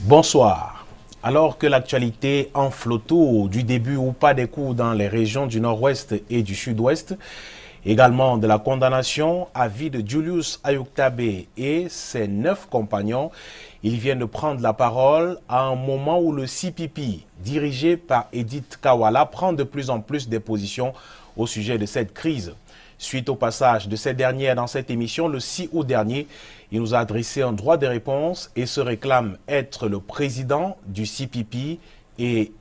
Bonsoir. Alors que l'actualité enfle autour du début ou pas des coups dans les régions du nord-ouest et du sud-ouest, également de la condamnation à vie de Julius Ayuktabe et ses 9 compagnons, il vient de prendre la parole à un moment où le CPP, dirigé par Edith Kawala, prend de plus en plus des positions au sujet de cette crise. Suite au passage de cette dernière dans cette émission, le 6 août dernier, il nous a adressé un droit de réponse et se réclame être le président du CPP et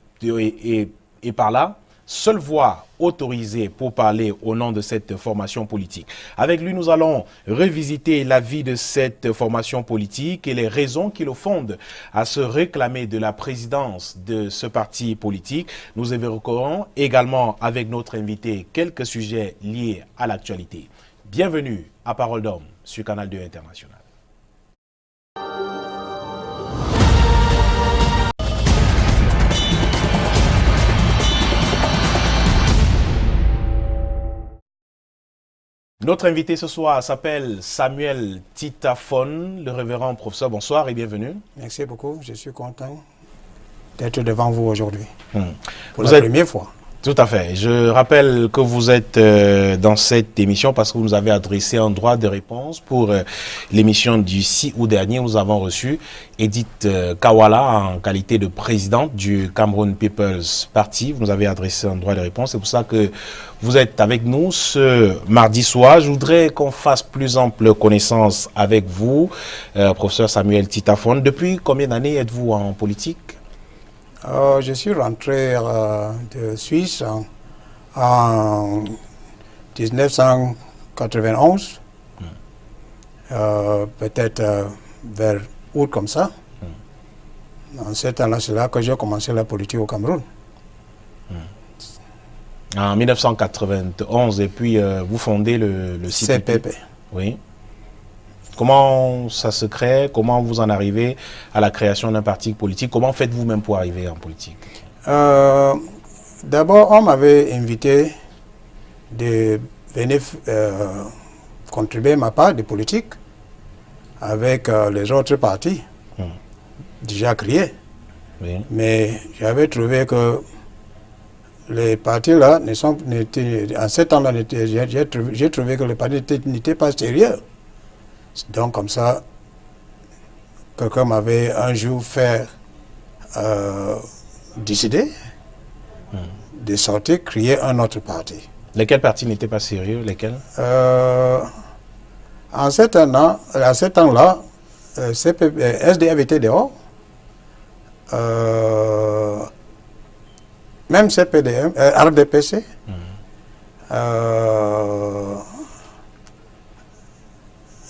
par là, seule voix autorisée pour parler au nom de cette formation politique. Avec lui, nous allons revisiter la vie de cette formation politique et les raisons qui le fondent à se réclamer de la présidence de ce parti politique. Nous évoquerons également avec notre invité quelques sujets liés à l'actualité. Bienvenue à Parole d'Homme sur Canal 2 International. Notre invité ce soir s'appelle Samuel Titaphone, le révérend professeur. Bonsoir et bienvenue. Merci beaucoup, je suis content d'être devant vous aujourd'hui. Pour la première fois. Tout à fait. Je rappelle que vous êtes dans cette émission parce que vous nous avez adressé un droit de réponse pour l'émission du 6 août dernier. Nous avons reçu Edith Kawala en qualité de présidente du Cameroun People's Party. Vous nous avez adressé un droit de réponse. C'est pour ça que vous êtes avec nous ce mardi soir. Je voudrais qu'on fasse plus ample connaissance avec vous, professeur Samuel Titaphone. Depuis combien d'années êtes-vous en politique ? Je suis rentré de Suisse en 1991, peut-être vers août comme ça. En ce temps-là, c'est là que j'ai commencé la politique au Cameroun. En 1991, et puis vous fondez le CPP. Oui. Comment ça se crée? Comment vous en arrivez à la création d'un parti politique? Comment faites-vous même pour arriver en politique? D'abord, on m'avait invité de venir contribuer à ma part de politique avec les autres partis déjà créés. Oui. Mais j'avais trouvé que les partis-là, en ce temps-là, j'ai trouvé que les partis n'étaient pas sérieux. Donc comme ça, quelqu'un m'avait un jour fait décider de sortir, créer un autre parti. Lesquels partis n'étaient pas sérieux? Lesquels? En ce temps-là, SDF était dehors. Même CPDM, RDPC.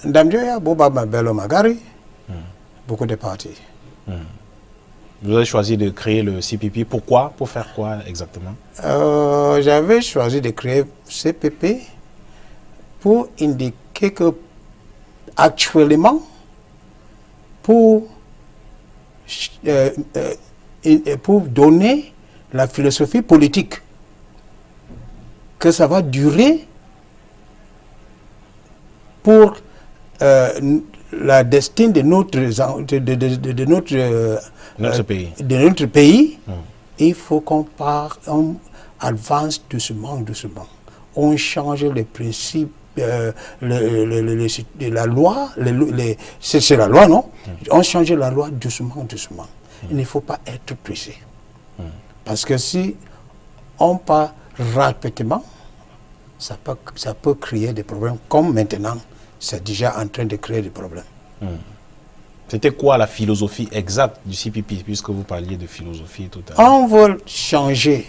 Ndamjoya, Boba Mabelo Magari, beaucoup de partis. Vous avez choisi de créer le CPP. Pourquoi? Pour faire quoi exactement? J'avais choisi de créer CPP pour indiquer que actuellement, pour donner la philosophie politique, que ça va durer pour la destinée de notre pays, il faut qu'on on avance doucement. On change les principes de la loi, c'est la loi, non? On change la loi doucement. Il ne faut pas être pressé. Parce que si on part rapidement, ça peut créer des problèmes comme maintenant. C'est déjà en train de créer des problèmes. C'était quoi la philosophie exacte du CPP, puisque vous parliez de philosophie tout à l'heure? On veut changer.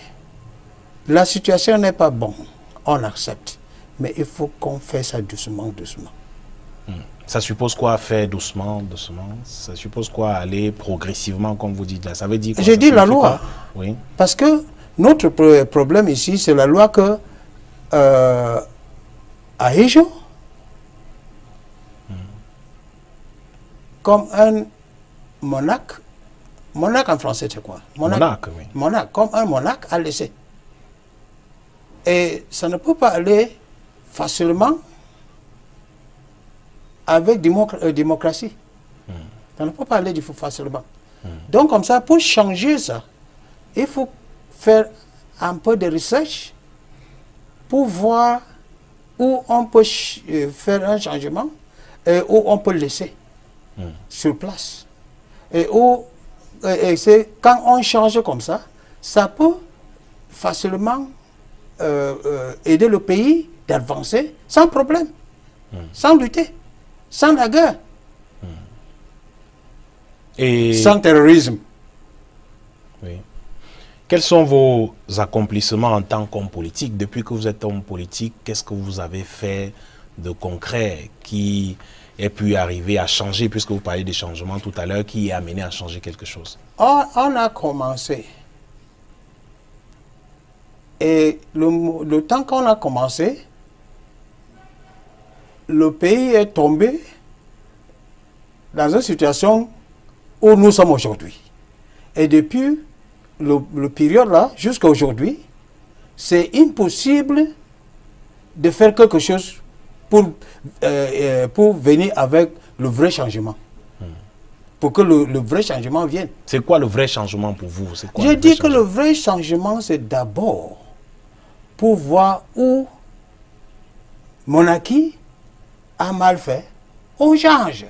La situation n'est pas bonne. On accepte. Mais il faut qu'on fasse ça doucement. Ça suppose quoi faire doucement? Ça suppose quoi aller progressivement, comme vous dites là? Ça veut dire quoi? Je dis la loi. Oui. Parce que notre problème ici, c'est la loi que à Ejo, comme un monarque en français c'est quoi? Monarque, oui. Monarque, comme un monarque a laissé. Et ça ne peut pas aller facilement avec démocratie. Ça ne peut pas aller facilement. Donc comme ça, pour changer ça, il faut faire un peu de recherche pour voir où on peut faire un changement et où on peut laisser sur place. Et c'est quand on change comme ça peut facilement aider le pays d'avancer sans problème, sans lutter, sans la guerre, Et sans terrorisme. oui. Quels sont vos accomplissements en tant qu'homme politique? Depuis que vous êtes homme politique, qu'est-ce que vous avez fait de concret qui ait pu arriver à changer, puisque vous parlez des changements tout à l'heure, qui est amené à changer quelque chose? On a commencé. Et le temps qu'on a commencé, le pays est tombé dans une situation où nous sommes aujourd'hui. Et depuis le période là, jusqu'à aujourd'hui, c'est impossible de faire quelque chose pour venir avec le vrai changement. Pour que le vrai changement vienne. C'est quoi le vrai changement pour vous? Je dis que le vrai changement, c'est d'abord pour voir où monarchie a mal fait, on change.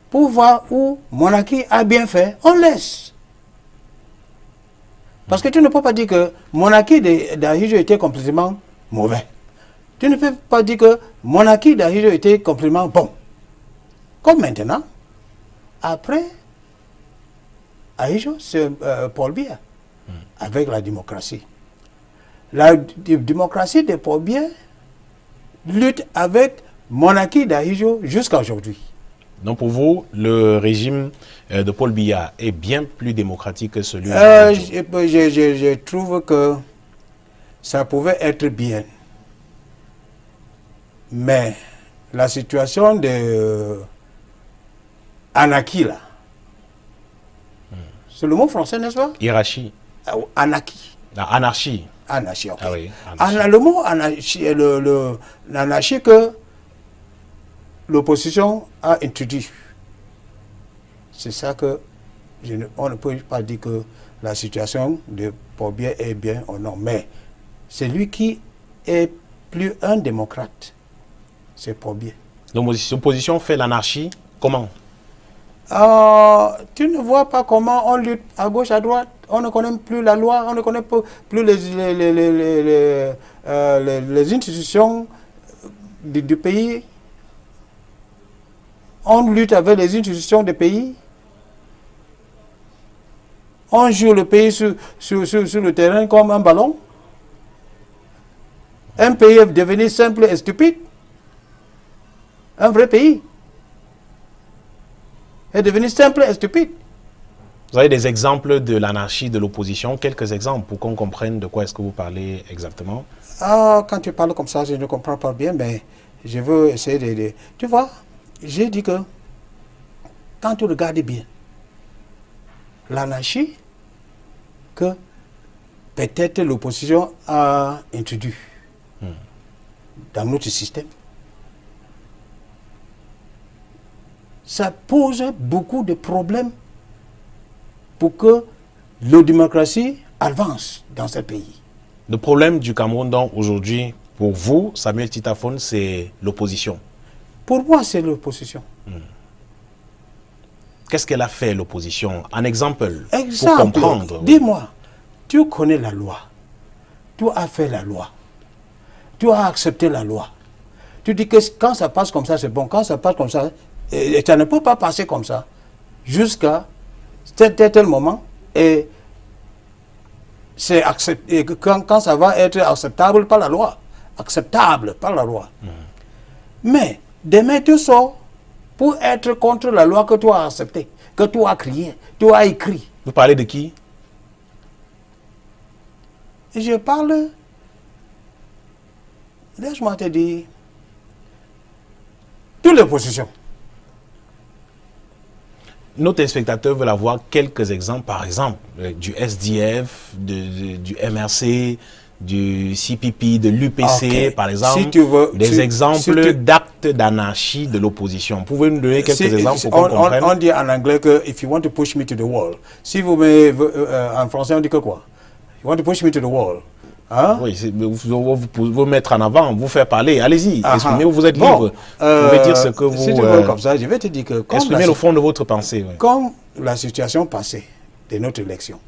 Pour voir où monarchie a bien fait, on laisse. Parce que tu ne peux pas dire que monarchie d'Ahidjo était complètement mauvais. Tu ne peux pas dire que monarchie d'Ahidjo était complètement bon. Comme maintenant, après Ahidjo, c'est Paul Biya, avec la démocratie. La démocratie de Paul Biya lutte avec monarchie d'Ahidjo jusqu'à aujourd'hui. Donc pour vous, le régime de Paul Biya est bien plus démocratique que celui d'Ahidjo? Je trouve que ça pouvait être bien. Mais la situation de Anarchie, là, c'est le mot français, n'est-ce pas? Hiérarchie. Anarchie. La anarchie. Anarchie, ok. Ah oui, anarchie. Le mot anarchie, l'anarchie que l'opposition a introduit. C'est ça que on ne peut pas dire que la situation de Paul Biya est bien ou non. Mais c'est lui qui est plus un démocrate. C'est Paul Biya. Donc l'opposition fait l'anarchie, comment? Tu ne vois pas comment on lutte à gauche, à droite. On ne connaît plus la loi, on ne connaît plus les institutions du pays. On lutte avec les institutions du pays. On joue le pays sur le terrain comme un ballon. Un pays est devenu simple et stupide. Un vrai pays est devenu simple et stupide. Vous avez des exemples de l'anarchie de l'opposition, quelques exemples pour qu'on comprenne de quoi est-ce que vous parlez exactement? Quand tu parles comme ça, je ne comprends pas bien, mais je veux essayer de... Tu vois, j'ai dit que quand tu regardes bien, l'anarchie que peut-être l'opposition a introduit dans notre système, ça pose beaucoup de problèmes pour que la démocratie avance dans ce pays. Le problème du Cameroun, donc, aujourd'hui, pour vous, Samuel Titaphone, c'est l'opposition. Pour moi, c'est l'opposition. Qu'est-ce qu'elle a fait, l'opposition? Un exemple, Exemple, pour comprendre. dis-moi, tu connais la loi. Tu as fait la loi. Tu as accepté la loi. Tu dis que quand ça passe comme ça, c'est bon. Quand ça passe comme ça, et ça ne peut pas passer comme ça jusqu'à tel moment. Et c'est accepté, quand ça va être acceptable par la loi. Acceptable par la loi. Mais demain, tu sors pour être contre la loi que tu as acceptée, que tu as crié, tu as écrit. Vous parlez de qui? Je parle, laisse-moi te dire, toutes les positions. Nos téléspectateurs veulent avoir quelques exemples, par exemple, du SDF, du MRC, du CPP, de l'UPC, Okay. par exemple, Si tu veux, des exemples d'actes d'anarchie de l'opposition. Pouvez-nous donner quelques exemples pour qu'on comprenne? On dit en anglais que if you want to push me to the wall. Si vous me, en français, on dit que quoi? You want to push me to the wall. Hein? Oui, vous mettre en avant, vous faire parler. Allez-y, exprimez-vous, vous êtes Bon, libre. Vous pouvez dire ce que vous... Si tu veux comme ça, je vais te dire que... Exprimez le fond de votre pensée. Oui. Comme la situation passée de notre élection,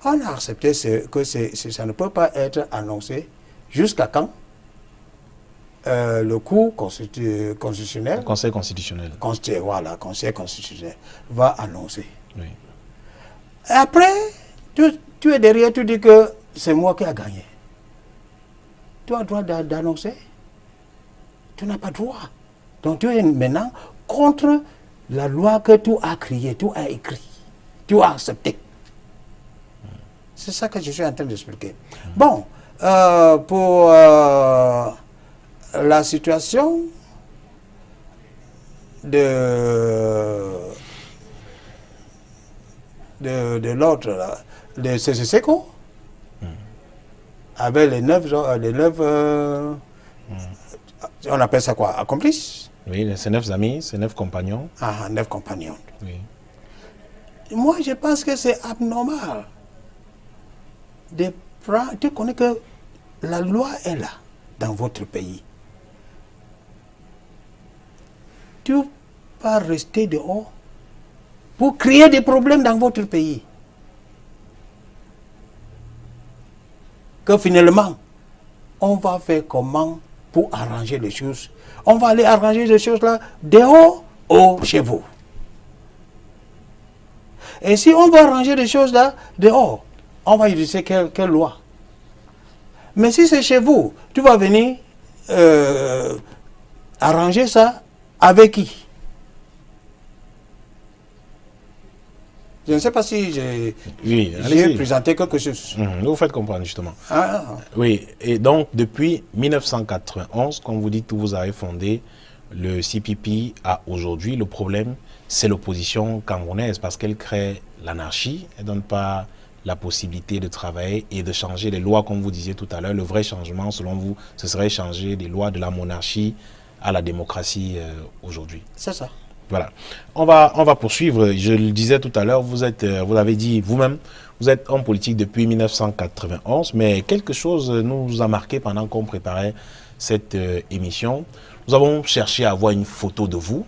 on a accepté que ça ne peut pas être annoncé jusqu'à quand le cours constitutionnel, Conseil constitutionnel. Voilà, Conseil constitutionnel va annoncer. Oui. Et après, tu es derrière, tu dis que c'est moi qui ai gagné. Tu as le droit d'annoncer? Tu n'as pas le droit. Donc tu es maintenant contre la loi que tu as créée, tu as écrit, tu as accepté. C'est ça que je suis en train d'expliquer. Bon, pour la situation de l'autre, de CCCO, avec les 9 on appelle ça quoi, accomplices? Oui, ces 9 amis, ces 9 compagnons. Ah, 9 compagnons. Oui. Moi, je pense que c'est abnormal. Tu connais que la loi est là, dans votre pays. Tu vas rester dehors pour créer des problèmes dans votre pays. Que finalement, on va faire comment pour arranger les choses? On va aller arranger les choses là, dehors ou chez vous. Et si on va arranger les choses là, dehors, on va utiliser quelle loi? Mais si c'est chez vous, tu vas venir arranger ça avec qui? Je ne sais pas si j'ai présenté quelque chose. Vous faites comprendre justement. Oui, et donc depuis 1991, comme vous dites, vous avez fondé le CPP à aujourd'hui. Le problème, c'est l'opposition camerounaise parce qu'elle crée l'anarchie. Elle ne donne pas la possibilité de travailler et de changer les lois, comme vous disiez tout à l'heure. Le vrai changement, selon vous, ce serait changer les lois de la monarchie à la démocratie aujourd'hui. C'est ça. Voilà. On va poursuivre. Je le disais tout à l'heure, vous avez dit vous-même, vous êtes en politique depuis 1991, mais quelque chose nous a marqué pendant qu'on préparait cette émission. Nous avons cherché à avoir une photo de vous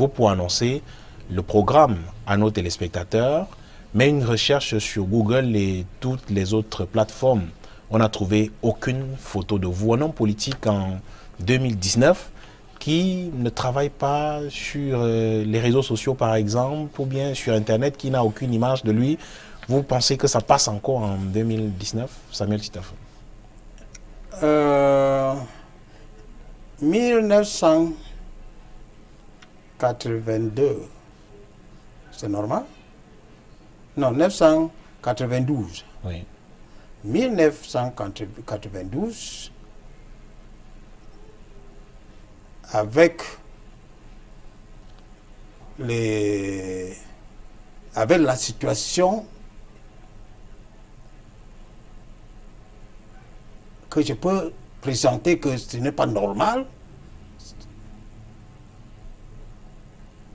pour annoncer le programme à nos téléspectateurs, mais une recherche sur Google et toutes les autres plateformes, on n'a trouvé aucune photo de vous. Un homme politique en 2019 qui ne travaille pas sur les réseaux sociaux par exemple, ou bien sur Internet, qui n'a aucune image de lui. Vous pensez que ça passe encore en 2019, Samuel Chitafo? 1982, c'est normal? Non, 1992. Oui. 1992, avec la situation que je peux présenter que ce n'est pas normal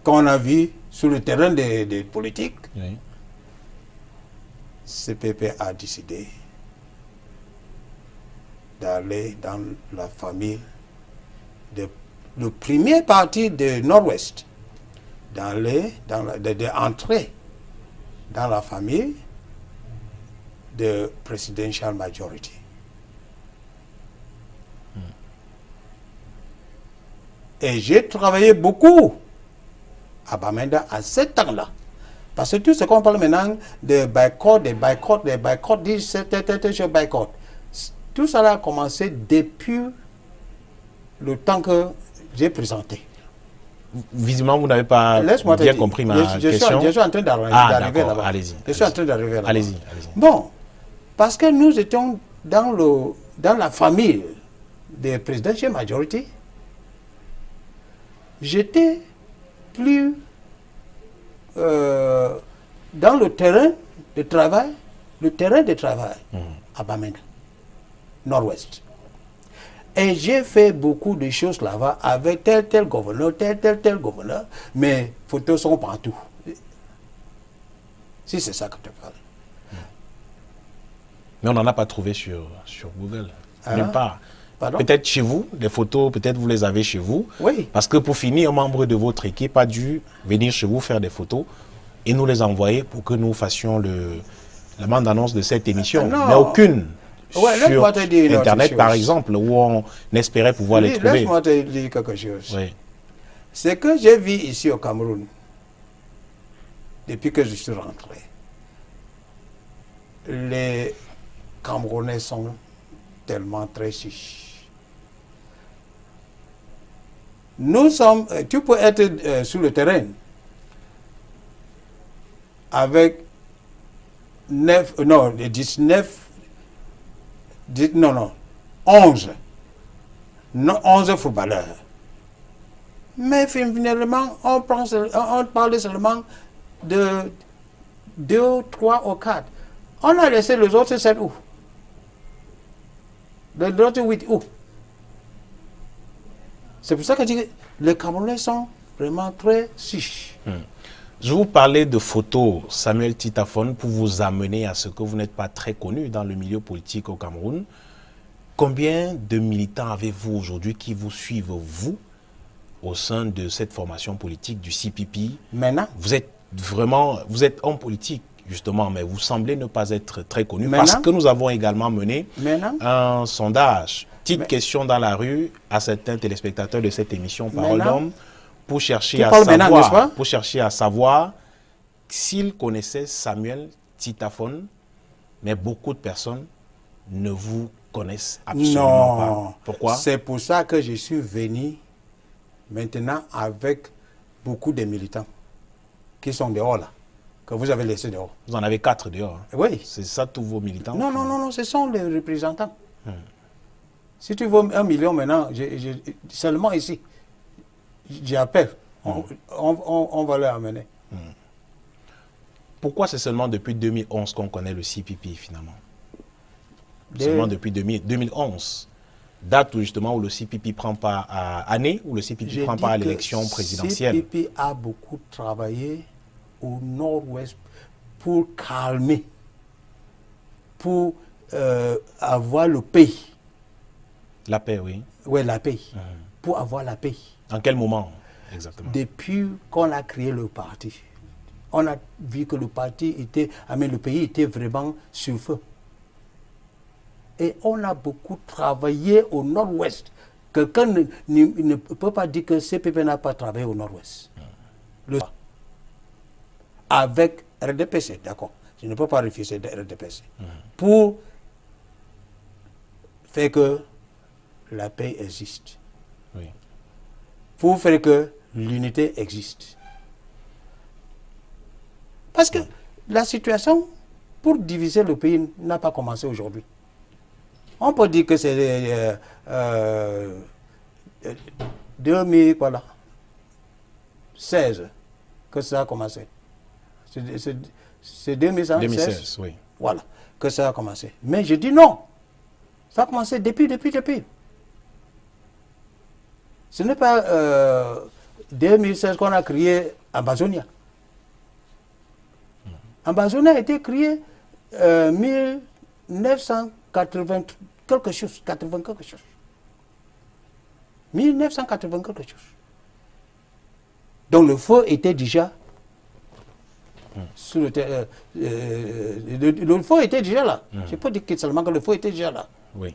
qu'on a vu sur le terrain des politiques, Oui. CPP a décidé d'aller dans la famille le premier parti de Nord-Ouest, d'entrer dans la famille de Presidential Majority. Et j'ai travaillé beaucoup à Bamenda à ce temps-là. Parce que tout ce qu'on parle maintenant de boycott, tout ça a commencé depuis le temps que j'ai présenté. Visiblement, vous n'avez pas bien compris ma question. Je suis en train d'arriver là-bas. Allez-y. Je suis en train d'arriver là-bas. Allez-y. Bon, parce que nous étions dans la famille des Presidential Majority, j'étais plus dans le terrain de travail le terrain de travail à Bamenda, nord-ouest. Et j'ai fait beaucoup de choses là-bas avec tel gouverneur, tel gouverneur. Mes photos sont partout. Si c'est ça que tu parles. Mais on n'en a pas trouvé sur Google. Même pas. Peut-être chez vous, les photos, peut-être vous les avez chez vous. Oui. Parce que pour finir, un membre de votre équipe a dû venir chez vous faire des photos et nous les envoyer pour que nous fassions la bande-annonce de cette émission. Mais aucune sur Internet, par exemple, où on espérait pouvoir les trouver. Laisse-moi te dire quelque chose. Oui. C'est que j'ai vu ici au Cameroun, depuis que je suis rentré, les Camerounais sont tellement très chiches. Nous sommes, tu peux être sur le terrain avec 11 footballeurs. Mais finalement, on parle seulement de 2, 3 ou 4. On a laissé les autres 7 où? Les autres 8 où? C'est pour ça que je dis que les Camerounais sont vraiment très chiches. Je vous parlais de photos, Samuel Titaphone, pour vous amener à ce que vous n'êtes pas très connu dans le milieu politique au Cameroun. Combien de militants avez-vous aujourd'hui qui vous suivent, vous, au sein de cette formation politique du CPP? Maintenant, vous êtes homme politique, justement, mais vous semblez ne pas être très connu parce que nous avons également mené un sondage. Petite question dans la rue à certains téléspectateurs de cette émission Parole d'Homme pour chercher à savoir s'ils connaissaient Samuel Titaphone, mais beaucoup de personnes ne vous connaissent absolument pas. Pourquoi? C'est pour ça que je suis venu maintenant avec beaucoup de militants qui sont dehors là, que vous avez laissés dehors. Vous en avez 4 dehors. Oui. C'est ça tous vos militants? Non, ce sont les représentants. Si tu veux 1 million maintenant, seulement ici, j'appelle. On va les amener. Pourquoi c'est seulement depuis 2011 qu'on connaît le CPP finalement? Seulement depuis 2011. Date où justement où le CPP prend part année où le CPP prend part à l'élection présidentielle. Le CPP a beaucoup travaillé au nord-ouest pour calmer, pour avoir le pays. La paix, oui. Oui, la paix. Pour avoir la paix. En quel moment exactement? Depuis qu'on a créé le parti. On a vu que le pays était vraiment sur feu. Et on a beaucoup travaillé au nord-ouest. Quelqu'un ne peut pas dire que CPP n'a pas travaillé au nord-ouest. Avec RDPC, d'accord. Je ne peux pas refuser de RDPC. Pour faire que la paix existe. Oui. Pour faire que l'unité existe. Parce que la situation pour diviser le pays n'a pas commencé aujourd'hui. On peut dire que c'est 2016 que ça a commencé. C'est 2016, oui. Voilà, que ça a commencé. Mais je dis non. Ça a commencé depuis. Ce n'est pas 2016 qu'on a créé Amazonia. Amazonia a été créé 1980 quelque chose. 1980 quelque chose. Donc le feu était déjà sur le feu était déjà là. Je peux dire seulement que le feu était déjà là. Oui.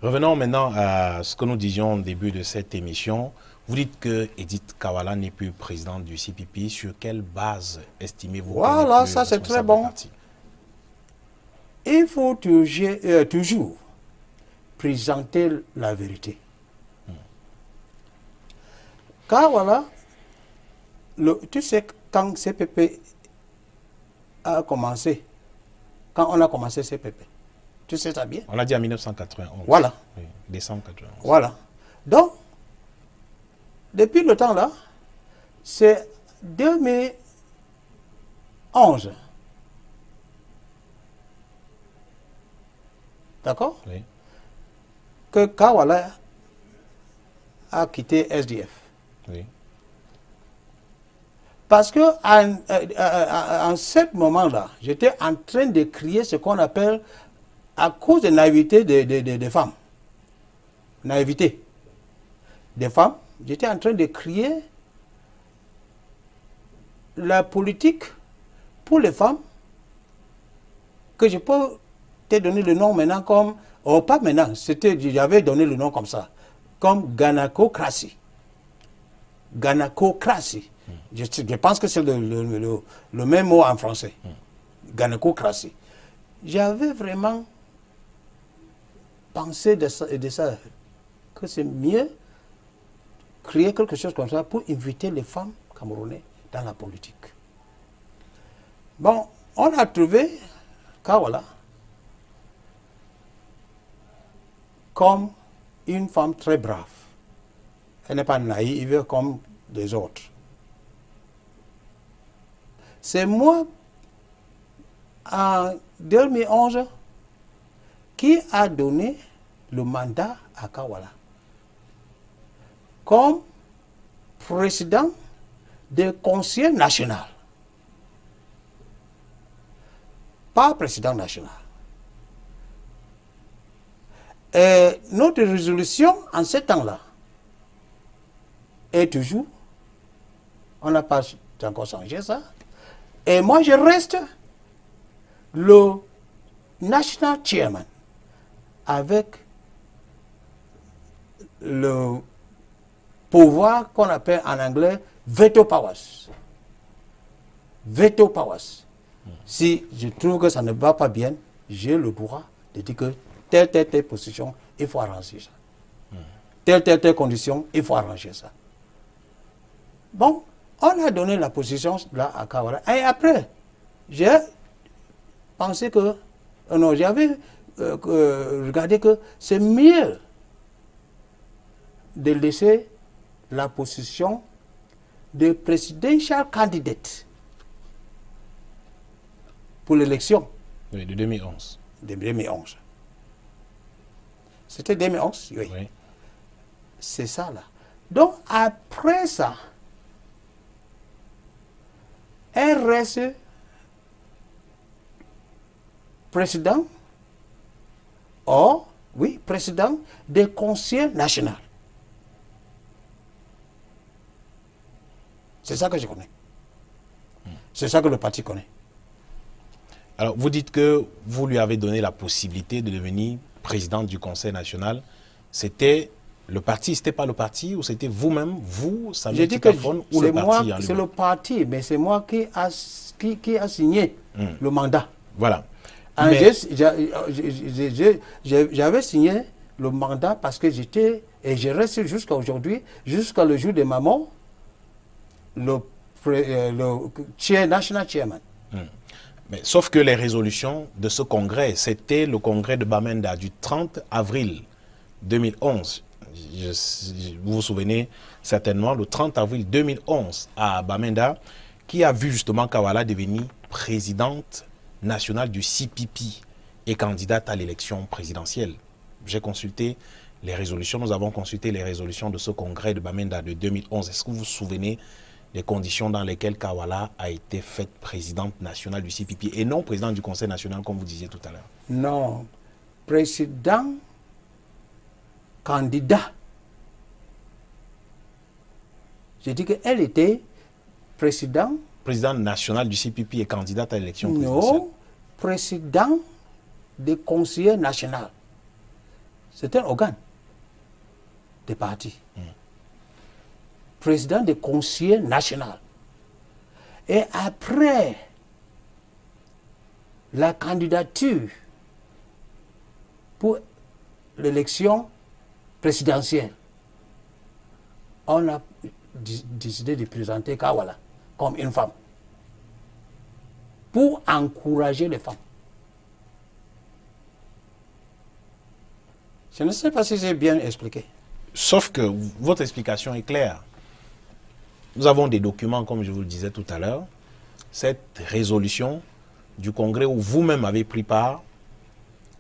Revenons maintenant à ce que nous disions au début de cette émission. Vous dites que Edith Kawala n'est plus présidente du CPP. Sur quelle base estimez-vous? Voilà, ça c'est très bon. Il faut toujours présenter la vérité. Car voilà, tu sais, quand CPP a commencé, quand on a commencé CPP, tu sais ça bien? On l'a dit en 1991. Voilà. Oui, décembre 91. Voilà. Donc, depuis le temps là, c'est 2011 d'accord, Oui. que Kawala a quitté SDF. Oui. Parce que en ce moment-là, j'étais en train de créer ce qu'on appelle, à cause de naïveté des femmes, naïveté des femmes, j'étais en train de créer la politique pour les femmes, que je peux te donner le nom maintenant comme, oh pas maintenant, j'avais donné le nom comme ça, comme Gynacocratie. Gynacocratie. Je pense que c'est le même mot en français. Gynacocratie. J'avais vraiment pensé de ça, que c'est mieux créer quelque chose comme ça pour inviter les femmes camerounaises dans la politique. Bon, on a trouvé Kawala comme une femme très brave. Elle n'est pas naïve comme les autres. C'est moi, en 2011, qui a donné le mandat à Kawala comme président du Conseil national. Pas président national. Et notre résolution en ce temps-là est toujours, on n'a pas encore changé ça, et moi je reste le national chairman avec le pouvoir qu'on appelle en anglais veto powers. Veto powers. Si je trouve que ça ne va pas bien, j'ai le droit de dire que telle position, il faut arranger ça. Telle condition, il faut arranger ça. Bon, on a donné la position là à Kawala. Et après, j'ai pensé que, non, j'avais regardé que c'est mieux de laisser la position de presidential candidate pour l'élection. Oui, de 2011. De 2011. C'était 2011, oui. Oui. C'est ça là. Donc après ça, elle reste président, président du Conseil national. C'est ça que je connais. C'est ça que le parti connaît. Alors, vous dites que vous lui avez donné la possibilité de devenir président du Conseil national. C'était le parti, c'était pas le parti, ou c'était vous-même, vous, Samuel Tikaphone, ou le parti en lui-même? C'est le parti, mais c'est moi qui a signé le mandat. Voilà. J'avais signé le mandat parce que j'étais, et je reste jusqu'à aujourd'hui, jusqu'à le jour de ma mort, le national chairman. Mais, sauf que les résolutions de ce congrès, c'était le congrès de Bamenda du 30 avril 2011. Vous vous souvenez certainement, le 30 avril 2011 à Bamenda, qui a vu justement Kawala devenir présidente nationale du CPP et candidate à l'élection présidentielle. J'ai consulté les résolutions, nous avons consulté les résolutions de ce congrès de Bamenda de 2011. Est-ce que vous vous souvenez des conditions dans lesquelles Kawala a été faite présidente nationale du CPP et non président du Conseil national, comme vous disiez tout à l'heure? Non, président candidat. J'ai dit qu'elle était présidente nationale du CPP et candidate à l'élection présidentielle. Non, président du Conseil national. C'est un organe des partis. Président du Conseil national. Et après la candidature pour l'élection présidentielle, on a décidé de présenter Kawala comme une femme pour encourager les femmes. Je ne sais pas si j'ai bien expliqué. Sauf que votre explication est claire. Nous avons des documents, comme je vous le disais tout à l'heure. Cette résolution du Congrès où vous-même avez pris part,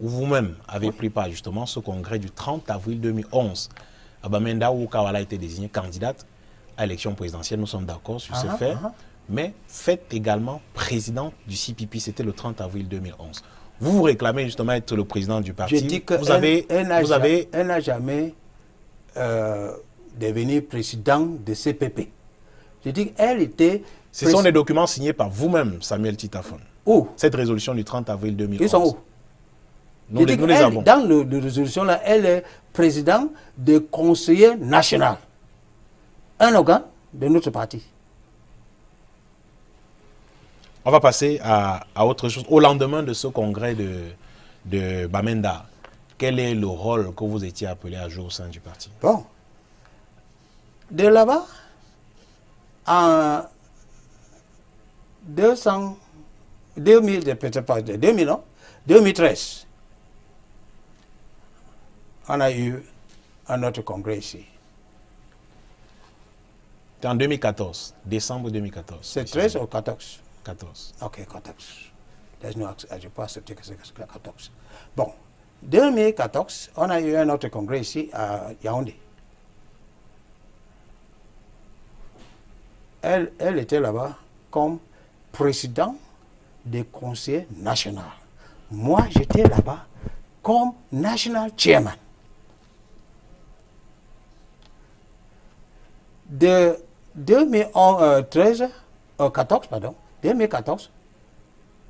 où vous-même avez pris part justement à ce congrès du 30 avril 2011, à Bamenda, où Kawala a été désignée candidate à l'élection présidentielle. Nous sommes d'accord sur ce fait. Mais faites également président du CPP, c'était le 30 avril 2011. Vous vous réclamez justement être le président du parti. Je dis que elle n'a jamais devenu président de CPP. Je dis qu'elle était... Ce sont des documents signés par vous-même, Samuel Titafon. Où? Cette résolution du 30 avril 2011. Ils sont où? Nous les avons. Dans la résolution, là, elle est présidente de conseiller national. Un organe de notre parti. On va passer à autre chose. Au lendemain de ce congrès de Bamenda, quel est le rôle que vous étiez appelé à jouer au sein du parti? Bon. De là-bas, en 2013, on a eu un autre congrès ici. C'était en 2014, décembre 2014. C'est 13 ou 14? 14. Ok, 14. Je ne peux pas accepter que c'est 14. Bon, 2014, on a eu un autre congrès ici à Yaoundé. Elle était là-bas comme président des conseillers nationaux. Moi, j'étais là-bas comme national chairman. De 2014, pardon, 2014,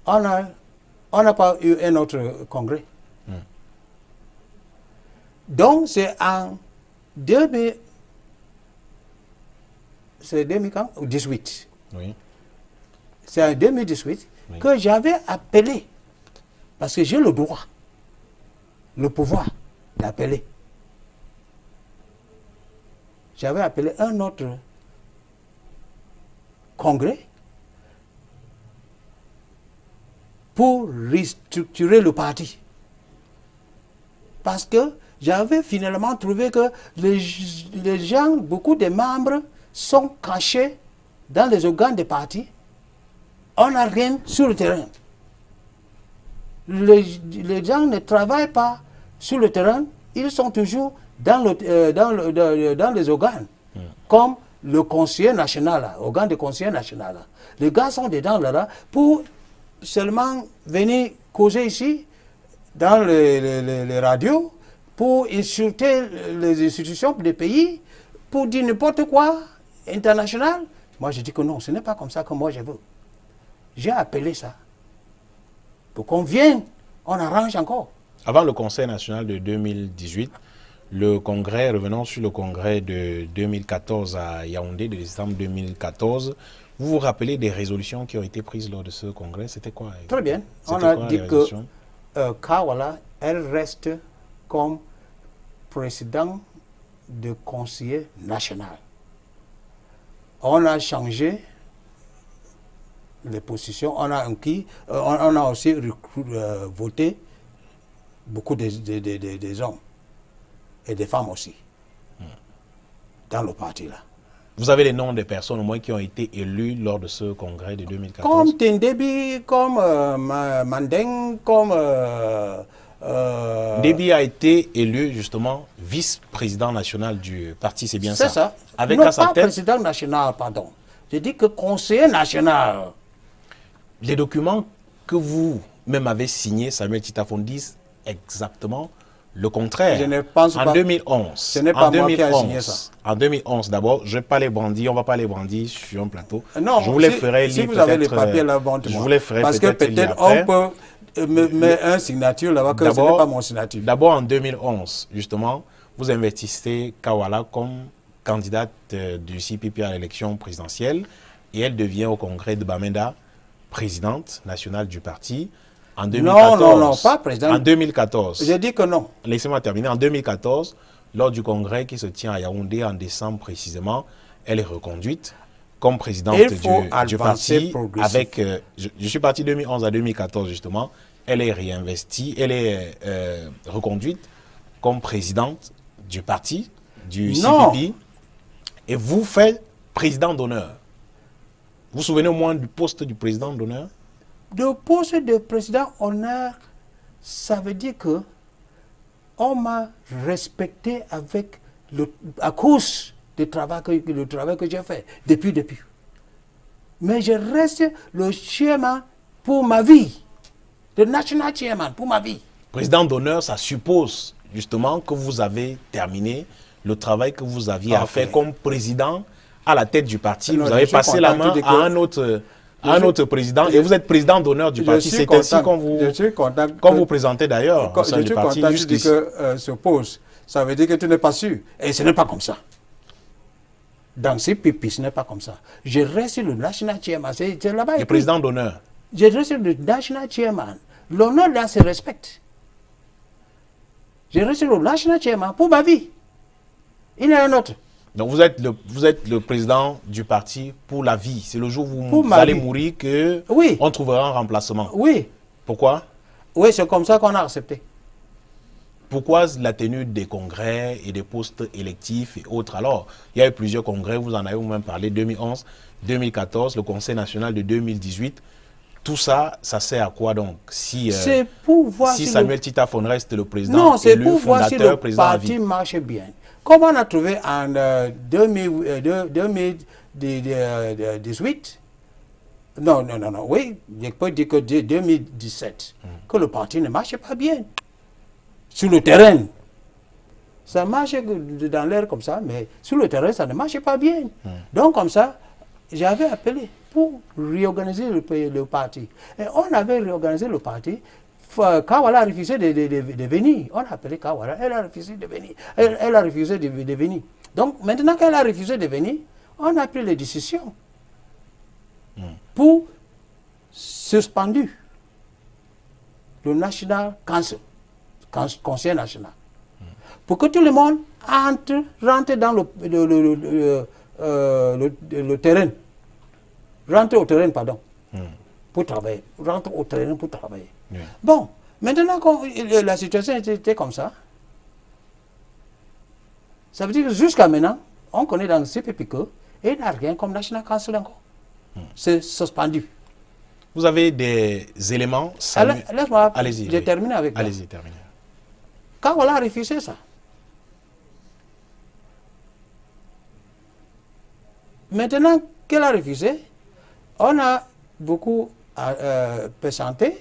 on n'a pas eu un autre congrès. Donc, c'est en 2018. Oui. C'est en 2018 que j'avais appelé, parce que j'ai le droit, le pouvoir d'appeler. J'avais appelé un autre congrès pour restructurer le parti. Parce que j'avais finalement trouvé que les gens, beaucoup de membres sont cachés dans les organes des partis. On n'a rien sur le terrain. Les gens ne travaillent pas sur le terrain, ils sont toujours dans les organes, comme le conseiller national, organe de conseiller national. Les gars sont dedans là, pour seulement venir causer ici, dans les radios, pour insulter les institutions des pays, pour dire n'importe quoi, international. Moi, je dis que non, ce n'est pas comme ça que moi je veux. J'ai appelé ça, pour qu'on vienne, on arrange encore. Avant le Conseil national de 2018, le congrès, revenons sur le congrès de 2014 à Yaoundé, de décembre 2014, vous vous rappelez des résolutions qui ont été prises lors de ce congrès? C'était quoi? Très bien. On a dit que Kawala, elle reste comme président de conseiller national. On a changé les positions, on a aussi voté beaucoup des hommes et des femmes aussi dans le parti là. Vous avez les noms des personnes au moins qui ont été élues lors de ce congrès de 2014? Comme Tindebi, comme Mandeng, comme... Déby a été élu justement vice-président national du parti, c'est bien ça? C'est ça. Avec non, à sa pas tête... président national, pardon. Je dis que conseiller national. Les documents que vous-même avez signés, Samuel Titafon, disent exactement le contraire. Je ne pense pas. En 2011. Ce n'est pas moi qui ai signé ça. En 2011, d'abord, je ne vais pas les brandir, on ne va pas les brandir sur un plateau. Non, je vous les ferai lire. Si vous avez les papiers là, bon, je vous les ferai parce que peut-être on peut mettre un signature là-bas que ce n'est pas mon signature. D'abord, en 2011, justement, vous investissez Kawala comme candidate du CPP à l'élection présidentielle et elle devient au congrès de Bamenda présidente nationale du parti. En 2014, non, pas présidente. En 2014. J'ai dit que non. Laissez-moi terminer. En 2014, lors du congrès qui se tient à Yaoundé en décembre précisément, elle est reconduite comme présidente du parti. Avec, je suis parti 2011 à 2014 justement. Elle est réinvestie, elle est reconduite comme présidente du parti, du CPP. Et vous faites président d'honneur. Vous vous souvenez au moins du poste du président d'honneur? Le poste de président honneur ça veut dire que on m'a respecté à cause du travail que j'ai fait depuis. Mais je reste le chairman pour ma vie, le national chairman pour ma vie. Président d'honneur, ça suppose justement que vous avez terminé le travail que vous aviez à faire comme président à la tête du parti. Non, vous avez passé la main à un autre président et vous êtes président d'honneur du parti. C'est ainsi qu'on vous présentez d'ailleurs au sein du parti. Je suis content que se pose. Ça veut dire que tu n'es pas sûr. Et ce n'est pas comme ça. Dans ces pipis, ce n'est pas comme ça. Je reste le national chairman. C'est là-bas. Le président d'honneur. Je reste le national chairman. L'honneur là se respecte. Je reste le national chairman pour ma vie. Il y a un autre. Donc vous êtes le président du parti pour la vie. C'est le jour où vous allez mourir que on trouvera un remplacement. Oui. Pourquoi? Oui, c'est comme ça qu'on a accepté. Pourquoi la tenue des congrès et des postes électifs et autres? Alors, il y a eu plusieurs congrès, vous en avez vous-même parlé, 2011, 2014, le Conseil national de 2018. Tout ça, ça sert à quoi donc? Si Samuel Tita Fon reste le président, non, c'est pour voir si le parti marche bien. Comme on a trouvé en 2018, non, oui, je peux dire que 2017, que le parti ne marche pas bien. Sur le terrain, ça marche dans l'air comme ça, mais sur le terrain, ça ne marche pas bien. Donc, comme ça, j'avais appelé pour réorganiser le parti. Et on avait réorganisé le parti. Kawala a refusé de venir. On a appelé Kawala, elle a refusé de venir. Elle a refusé de venir. Donc, maintenant qu'elle a refusé de venir, on a pris les décisions pour suspendre le National Council. Conseil national. Pour que tout le monde rentre dans le terrain. Rentre au terrain, pardon. Pour travailler. Rentre au terrain pour travailler. Bon, maintenant que la situation était comme ça, ça veut dire que jusqu'à maintenant, on connaît dans le CPP que il n'y a rien comme National Council encore. C'est suspendu. Vous avez des éléments. Laisse-moi, j'ai terminé avec ça. Allez-y, terminez. Quand on a refusé ça, maintenant qu'elle a refusé, on a beaucoup patienté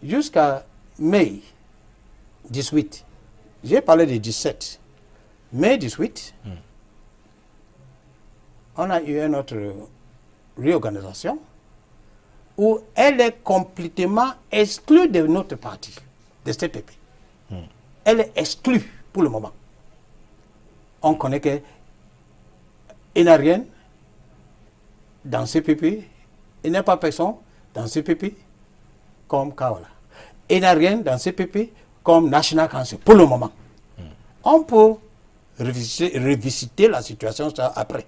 jusqu'à mai 18. J'ai parlé de 17. Mai 18, on a eu une autre réorganisation où elle est complètement exclue de notre parti, de CPP. Elle est exclue pour le moment. On connaît qu'il n'y a rien dans CPP, il n'y a pas personne dans CPP comme Kawala. Il n'y a rien dans CPP comme National Council pour le moment. On peut revisiter la situation après.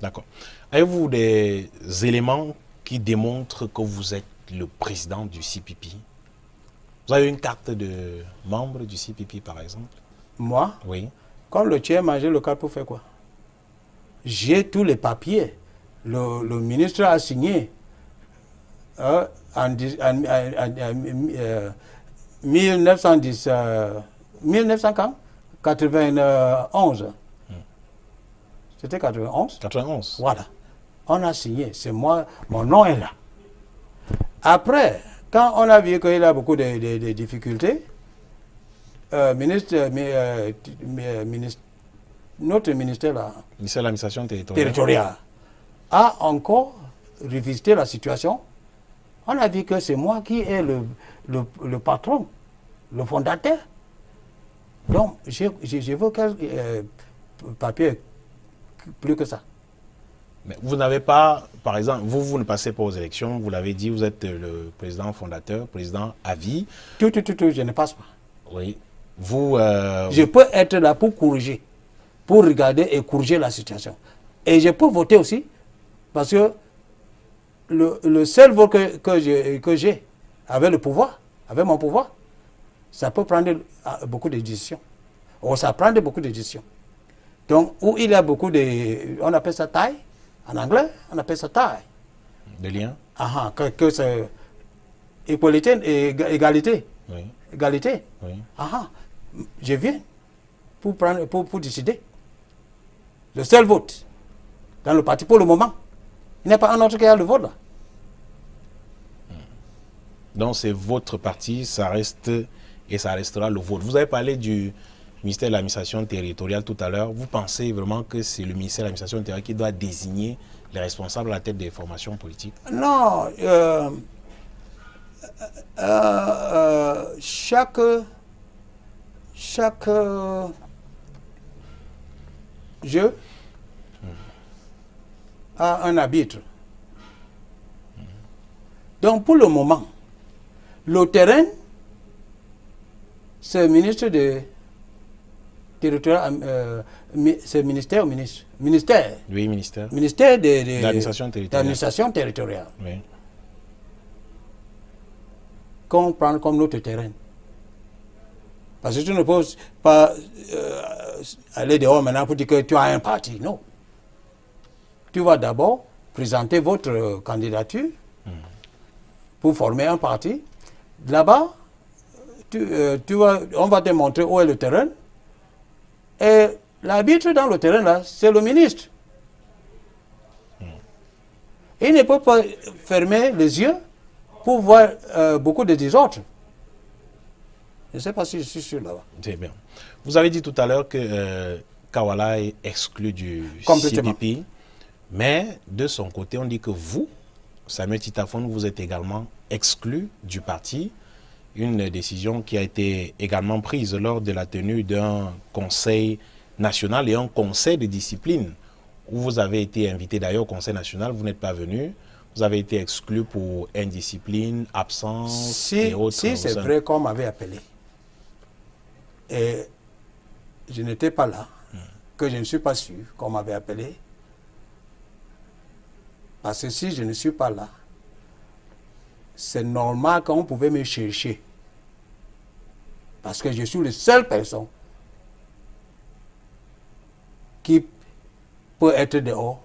D'accord. Avez-vous des éléments qui démontrent que vous êtes le président du CPP? Vous avez une carte de membre du CPP, par exemple? Moi? Oui. Quand le chairman, j'ai le carte pour faire quoi? J'ai tous les papiers. Le ministre a signé en 1991. C'était 91? 91. Voilà. On a signé. C'est moi, mon nom est là. Après, quand on a vu qu'il y a beaucoup de difficultés, notre ministère là, ministère de l'administration territoriale a encore revisité la situation. On a vu que c'est moi qui est le patron, le fondateur. Donc, je veux quel papier plus que ça. Mais vous n'avez pas, par exemple, vous ne passez pas aux élections, vous l'avez dit, vous êtes le président fondateur, président à vie. Tout, je ne passe pas. Oui. Vous... Je peux être là pour corriger, pour regarder et corriger la situation. Et je peux voter aussi, parce que le seul vote que j'ai, avec le pouvoir, avec mon pouvoir, ça peut prendre beaucoup de décisions. Ou ça prend beaucoup de décisions. Donc, où il y a beaucoup de... On appelle ça taille. En anglais, on appelle ça taille. De liens. que c'est égalité. Oui. Égalité. Oui. Je viens pour décider. Le seul vote dans le parti pour le moment. Il n'y a pas un autre qui a le vote là. Donc c'est votre parti, ça reste et ça restera le vôtre. Vous avez parlé du ministère de l'administration territoriale tout à l'heure. Vous pensez vraiment que c'est le ministère de l'administration territoriale qui doit désigner les responsables à la tête des formations politiques? Non. Chaque jeu a un arbitre. Donc pour le moment, le terrain, c'est le ministre de territoire, c'est ministère ou ministre? Ministère. Oui, ministère. Ministère de l'administration territoriale. Oui. Qu'on prend comme notre terrain. Parce que tu ne peux pas aller dehors maintenant pour dire que tu as un parti. Non. Tu vas d'abord présenter votre candidature pour former un parti. Là-bas, on va te montrer où est le terrain. Et l'arbitre dans le terrain, là, c'est le ministre. Il ne peut pas fermer les yeux pour voir beaucoup de désordres. Je ne sais pas si je suis sûr là-bas. C'est bien. Vous avez dit tout à l'heure que Kawala est exclu du CPP, mais de son côté, on dit que vous, Samuel Titafone, vous êtes également exclu du parti. Une décision qui a été également prise lors de la tenue d'un conseil national et un conseil de discipline où vous avez été invité d'ailleurs au conseil national, vous n'êtes pas venu. Vous avez été exclu pour indiscipline, absence et autres. Si c'est vrai qu'on m'avait appelé et je n'étais pas là, que je ne suis pas sûr qu'on m'avait appelé, parce que si je ne suis pas là, c'est normal qu'on pouvait me chercher. Parce que je suis la seule personne qui peut être dehors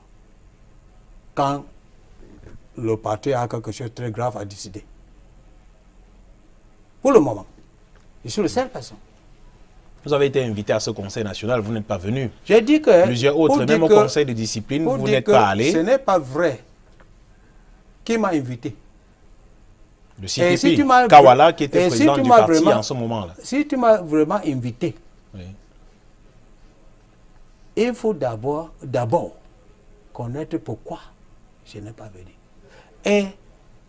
quand le parti a quelque chose de très grave à décider. Pour le moment, je suis la seule personne. Vous avez été invité à ce conseil national, vous n'êtes pas venu. J'ai dit que... Plusieurs autres, même au conseil de discipline, vous n'êtes pas allé. Ce n'est pas vrai. Qui m'a invité? Le CPP, Kawala, qui était président du parti en ce moment-là. Si tu m'as vraiment invité, oui, il faut d'abord connaître pourquoi je n'ai pas venu. Et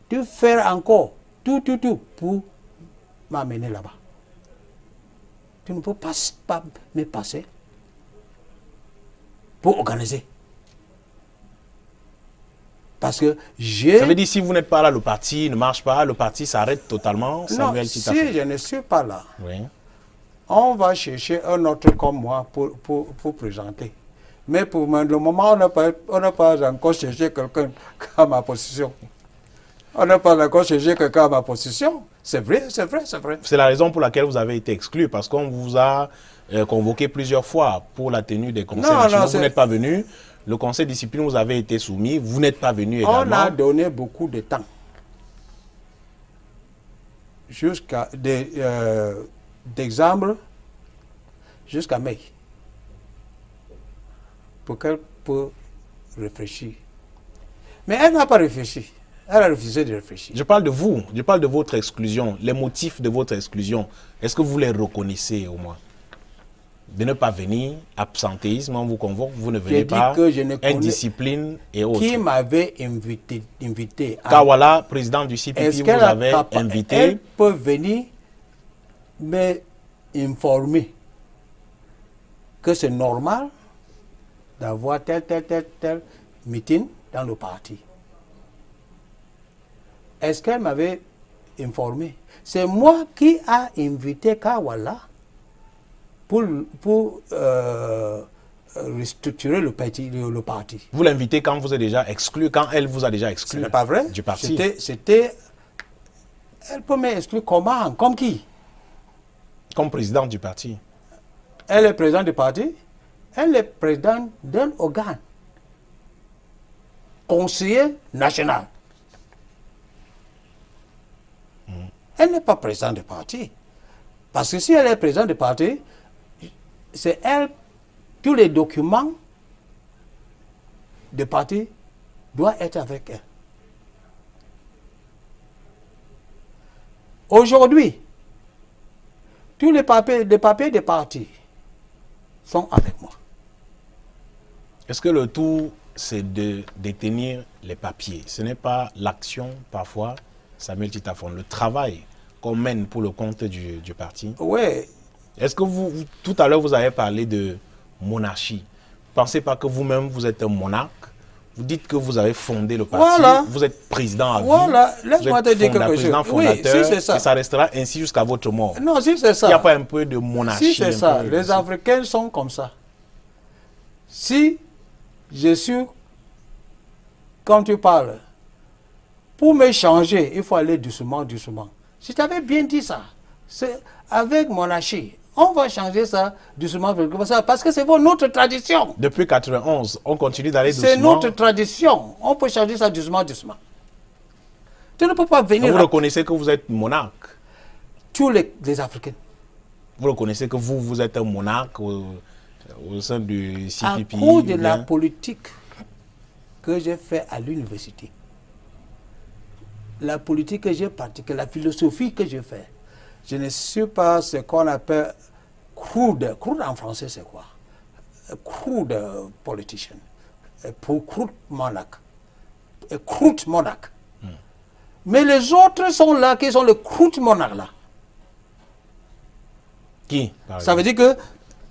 de faire encore tout pour m'amener là-bas. Tu ne peux pas me passer pour organiser. Parce que ça veut dire si vous n'êtes pas là, le parti ne marche pas, le parti s'arrête totalement. Non, si je ne suis pas là, oui, on va chercher un autre comme moi pour présenter. Mais pour le moment, on n'a pas encore cherché quelqu'un à ma position. On n'a pas encore cherché quelqu'un à ma position. C'est vrai. C'est la raison pour laquelle vous avez été exclu, parce qu'on vous a convoqué plusieurs fois pour la tenue des conseils nationaux. Vous n'êtes pas venu. Le conseil de discipline, vous avez été soumis. Vous n'êtes pas venu également. On a donné beaucoup de temps. Jusqu'à d'exemple jusqu'à mai. Pour qu'elle puisse réfléchir. Mais elle n'a pas réfléchi. Elle a refusé de réfléchir. Je parle de vous, je parle de votre exclusion, les motifs de votre exclusion. Est-ce que vous les reconnaissez au moins? De ne pas venir, absentéisme, on vous convoque, vous ne venez pas, indiscipline et autres. Qui m'avait invité Kawala, président du CPP, vous avez invité. Elle peut venir m'informer que c'est normal d'avoir tel meeting dans le parti. Est-ce qu'elle m'avait informé? C'est moi qui a invité Kawala pour restructurer le parti. Vous l'invitez quand vous êtes déjà exclu, quand elle vous a déjà exclu. Ce n'est pas vrai. Du parti. Elle peut m'exclure comment? Comme qui? Comme président du parti. Elle est présidente du parti. Elle est présidente d'un organe. Conseiller national. Elle n'est pas présidente de parti. Parce que si elle est présidente de parti, c'est elle, tous les documents de parti doivent être avec elle. Aujourd'hui, tous les papiers des partis sont avec moi. Est-ce que le tout, c'est de détenir les papiers? Ce n'est pas l'action, parfois, Samuel Titafon, le travail qu'on mène pour le compte du parti? Oui. Est-ce que tout à l'heure, vous avez parlé de monarchie. Pensez pas que vous-même, vous êtes un monarque. Vous dites que vous avez fondé le parti. Voilà. Vous êtes président à vie. Voilà. Laisse-moi te dire quelque chose. Président fondateur. Oui, si c'est ça. Et ça restera ainsi jusqu'à votre mort. Non, si c'est ça. Il n'y a pas un peu de monarchie. Si c'est ça. Les Africains sont comme ça. Si je suis, quand tu parles, pour me changer, il faut aller doucement, doucement. Si tu avais bien dit ça, c'est avec monarchie. On va changer ça doucement, parce que c'est notre tradition. Depuis 91, on continue d'aller doucement. C'est notre tradition. On peut changer ça doucement, doucement. Tu ne peux pas venir... Vous reconnaissez que vous êtes monarque? Tous les Africains. Vous reconnaissez que vous êtes un monarque au sein du CPP? À cause de la politique que j'ai fait à l'université, la politique que j'ai pratiquée, la philosophie que j'ai fait, je ne suis pas ce qu'on appelle crude. Crude en français, c'est quoi? Crude politician. Pour crude monarque. Crude monarque. Mais les autres sont là, qui sont les crude monarques là. Qui? Ça veut dire que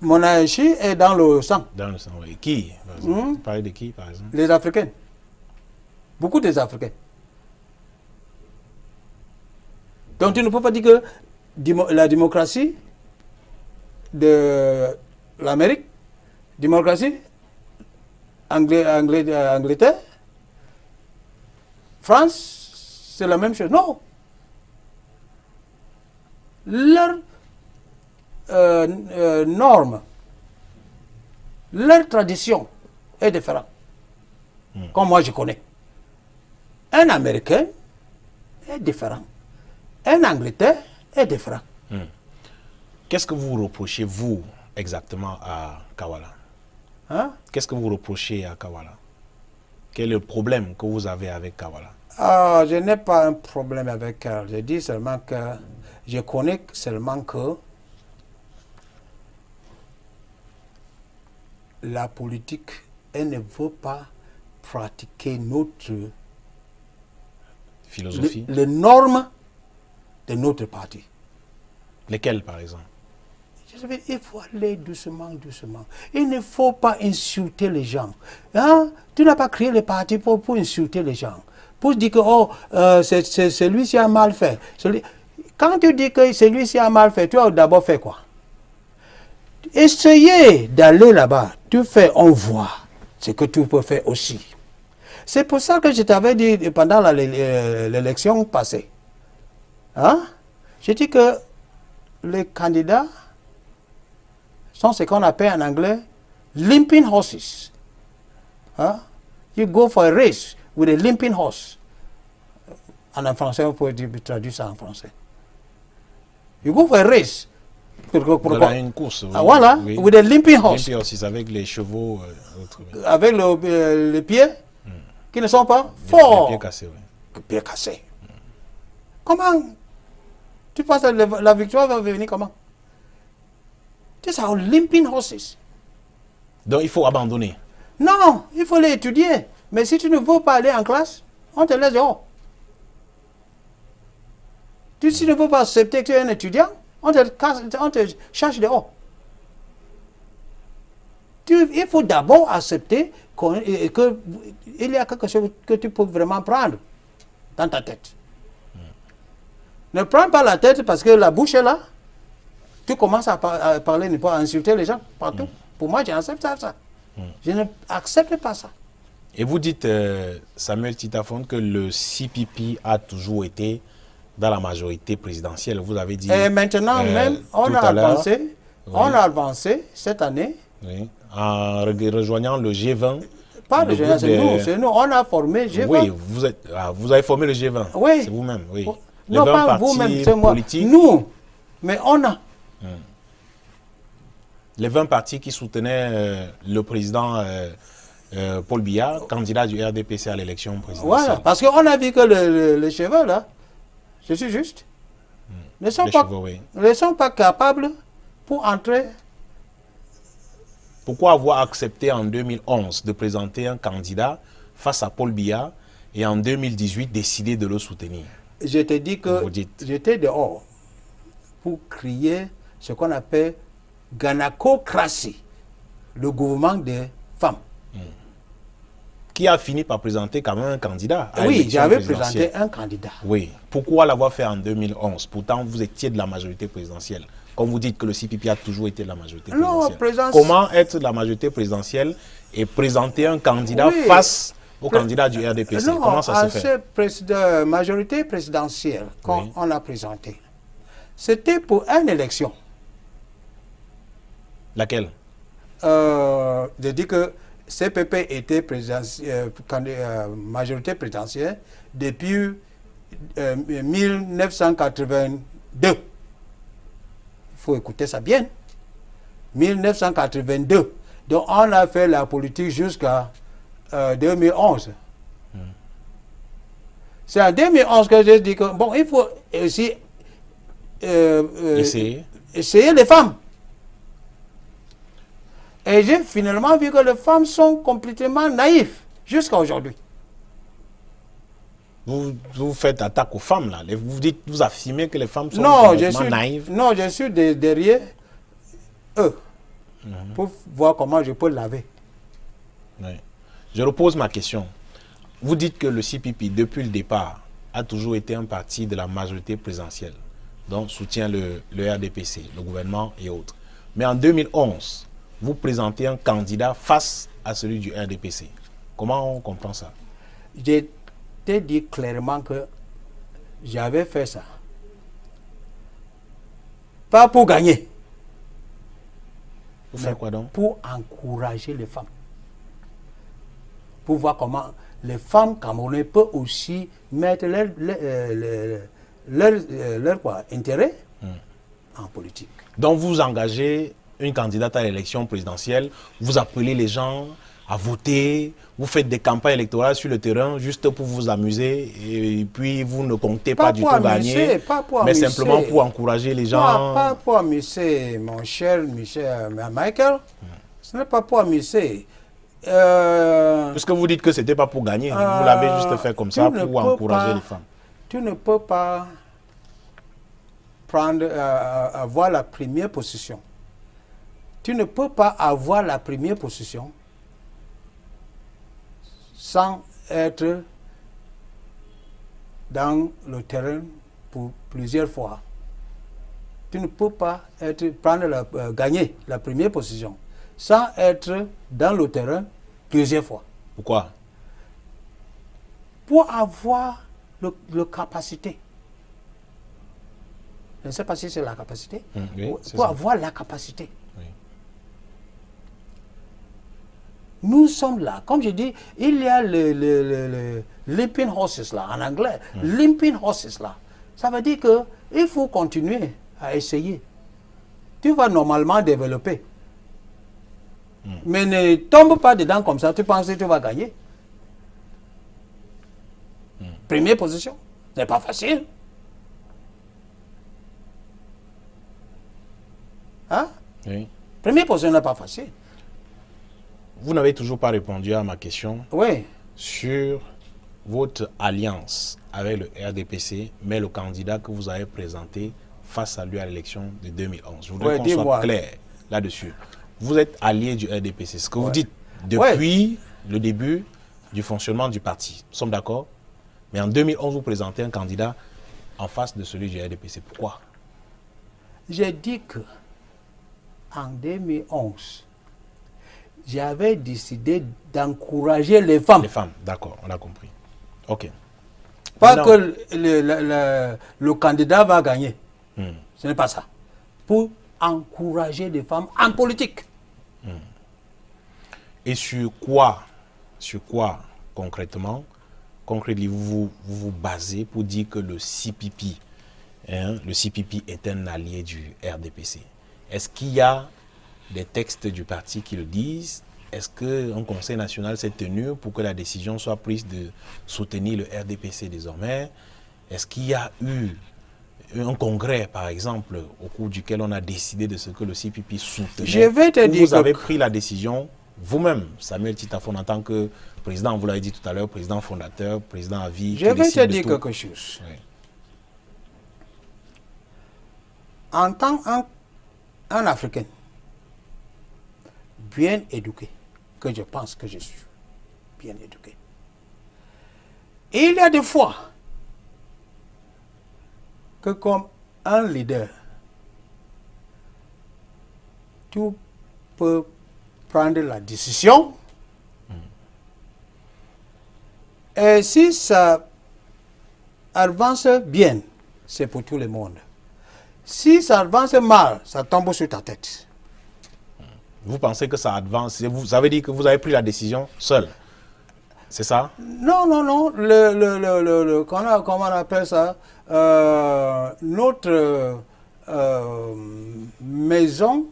monarchie est dans le sang. Dans le sang, oui. Qui, par exemple? Vous parlez de qui, par exemple? Les Africains. Beaucoup des Africains. Donc tu ne peux pas dire que la démocratie de l'Amérique, démocratie Angleterre, France, c'est la même chose. Non. Leurs normes, leur tradition est différente. Comme moi je connais. Un Américain est différent. Un Angleterre est différent. Qu'est-ce que vous reprochez, vous, exactement, à Kawala? Hein? Qu'est-ce que vous reprochez à Kawala? Quel est le problème que vous avez avec Kawala? Ah, je n'ai pas un problème avec elle. Je dis seulement que je connais seulement que la politique, elle ne veut pas pratiquer notre Philosophie? les normes de notre parti. Lesquelles, par exemple? Il faut aller doucement, doucement. Il ne faut pas insulter les gens. Hein? Tu n'as pas créé le parti pour insulter les gens. Pour dire que oh, c'est celui-ci a mal fait. Quand tu dis que celui-ci a mal fait, tu as d'abord fait quoi? Essayez d'aller là-bas. Tu fais, on voit ce que tu peux faire aussi. C'est pour ça que je t'avais dit pendant l'élection passée. Hein? J'ai dit que les candidats sont ce qu'on appelle en anglais limping horses. Hein? You go for a race with a limping horse. En français, on peut traduire ça en français. You go for a race. Voilà une course. Oui. Ah, voilà, oui. with a limping horse. Limping horse, avec les chevaux. Avec les pieds qui ne sont pas forts. Les pieds cassés, oui. Les pieds cassés. Comment tu penses que la victoire va venir comment? These are limping horses. Donc il faut abandonner. Non, il faut les étudier. Mais si tu ne veux pas aller en classe, on te laisse dehors. Si tu ne veux pas accepter que tu es un étudiant, on te cherche dehors. Il faut d'abord accepter qu'il y a quelque chose que tu peux vraiment prendre dans ta tête. Ne prends pas la tête parce que la bouche est là. Tu commences à parler, ne pas insulter les gens partout. Pour moi, j'accepte ça. Je n'accepte pas ça. Et vous dites, Samuel Titafon, que le CPP a toujours été dans la majorité présidentielle. Vous avez dit... Et maintenant même, on a avancé cette année. Oui, en rejoignant le G20. Pas le G20, c'est nous. On a formé G20. Oui, vous avez formé le G20. Oui. C'est vous-même, oui. Les Non, 20 pas partis vous-même, c'est moi. politiques. Nous, mais on a. Les 20 partis qui soutenaient le président Paul Biya, candidat du RDPC à l'élection présidentielle. Voilà, parce qu'on a vu que les cheveux, là, je suis juste, ne sont, sont pas capables pour entrer. Pourquoi avoir accepté en 2011 de présenter un candidat face à Paul Biya et en 2018 décider de le soutenir? Je te dis que j'étais dehors pour crier ce qu'on appelle gynacocratie, le gouvernement des femmes. Qui a fini par présenter quand même un candidat. Oui, j'avais présenté un candidat. Oui. Pourquoi l'avoir fait en 2011? Pourtant, vous étiez de la majorité présidentielle. Comme vous dites que le CPP a toujours été de la majorité présidentielle. Comment être de la majorité présidentielle et présenter un candidat face au candidat du RDPC? Non, comment ça se fait? Cette majorité présidentielle qu'on a présentée, c'était pour une élection. Laquelle? Je dis que CPP était majorité présidentielle depuis 1982. Il faut écouter ça bien. 1982. Donc on a fait la politique jusqu'à 2011. C'est en 2011 que j'ai dit que bon, il faut aussi essayer les femmes. Et j'ai finalement vu que les femmes sont complètement naïves jusqu'à aujourd'hui. Vous faites attaque aux femmes là. Vous affirmez que les femmes sont complètement naïves. Non, je suis derrière eux pour voir comment je peux laver. Oui. Je repose ma question. Vous dites que le CPP, depuis le départ, a toujours été un parti de la majorité présidentielle, donc soutient le RDPC, le gouvernement et autres. Mais en 2011, vous présentez un candidat face à celui du RDPC. Comment on comprend ça? J'ai dit clairement que j'avais fait ça. Pas pour gagner. Pour faire quoi donc? Pour encourager les femmes. Pour voir comment les femmes camerounaises peuvent aussi mettre leur intérêt en politique. Donc vous engagez une candidate à l'élection présidentielle, vous appelez les gens à voter, vous faites des campagnes électorales sur le terrain juste pour vous amuser et puis vous ne comptez pas du tout gagner, mais simplement pour encourager les gens. Pas pour amuser, mon cher Michael, ce n'est pas pour amuser. Puisque vous dites que ce n'était pas pour gagner, vous l'avez juste fait comme ça pour encourager les femmes. Tu ne peux pas avoir la première position. Tu ne peux pas avoir la première position sans être dans le terrain pour plusieurs fois. Tu ne peux pas gagner la première position sans être dans le terrain plusieurs fois. Pourquoi? Pour avoir le capacité. Je ne sais pas si c'est la capacité. Oui, pour avoir la capacité. Oui. Nous sommes là. Comme je dis, il y a le limping horses là, en anglais. Limping horses là. Ça veut dire qu'il faut continuer à essayer. Tu vas normalement développer. Mais ne tombe pas dedans comme ça, tu penses que tu vas gagner. Première position, ce n'est pas facile. Hein? Oui. Première position n'est pas facile. Vous n'avez toujours pas répondu à ma question sur votre alliance avec le RDPC, mais le candidat que vous avez présenté face à lui à l'élection de 2011. Je voudrais qu'on soit clair là-dessus. Vous êtes allié du RDPC, ce que vous dites depuis le début du fonctionnement du parti. Nous sommes d'accord? Mais en 2011, vous présentez un candidat en face de celui du RDPC. Pourquoi? J'ai dit que en 2011, j'avais décidé d'encourager les femmes. Les femmes, d'accord, on a compris. Ok. Pas que le candidat va gagner. Ce n'est pas ça. Pour encourager les femmes en politique. Et sur quoi concrètement, concrètement, vous basez pour dire que le CPP, le CPP est un allié du RDPC? Est-ce qu'il y a des textes du parti qui le disent? Est-ce qu'un conseil national s'est tenu pour que la décision soit prise de soutenir le RDPC désormais? Est-ce qu'il y a eu un congrès, par exemple, au cours duquel on a décidé de ce que le CPP soutenait? Je vais te dire vous avez pris la décision vous-même, Samuel Titafon, en tant que président, vous l'avez dit tout à l'heure, président fondateur, président à vie. Je vais te dire quelque chose. Oui. En tant qu'un Africain bien éduqué, que je pense que je suis bien éduqué, et il y a des fois que comme un leader, tu peux prendre la décision et si ça avance bien, c'est pour tout le monde. Si ça avance mal, ça tombe sur ta tête. Vous pensez que ça avance? Vous avez dit que vous avez pris la décision seul. C'est ça? Non, non, non. Comment on appelle ça? Notre maison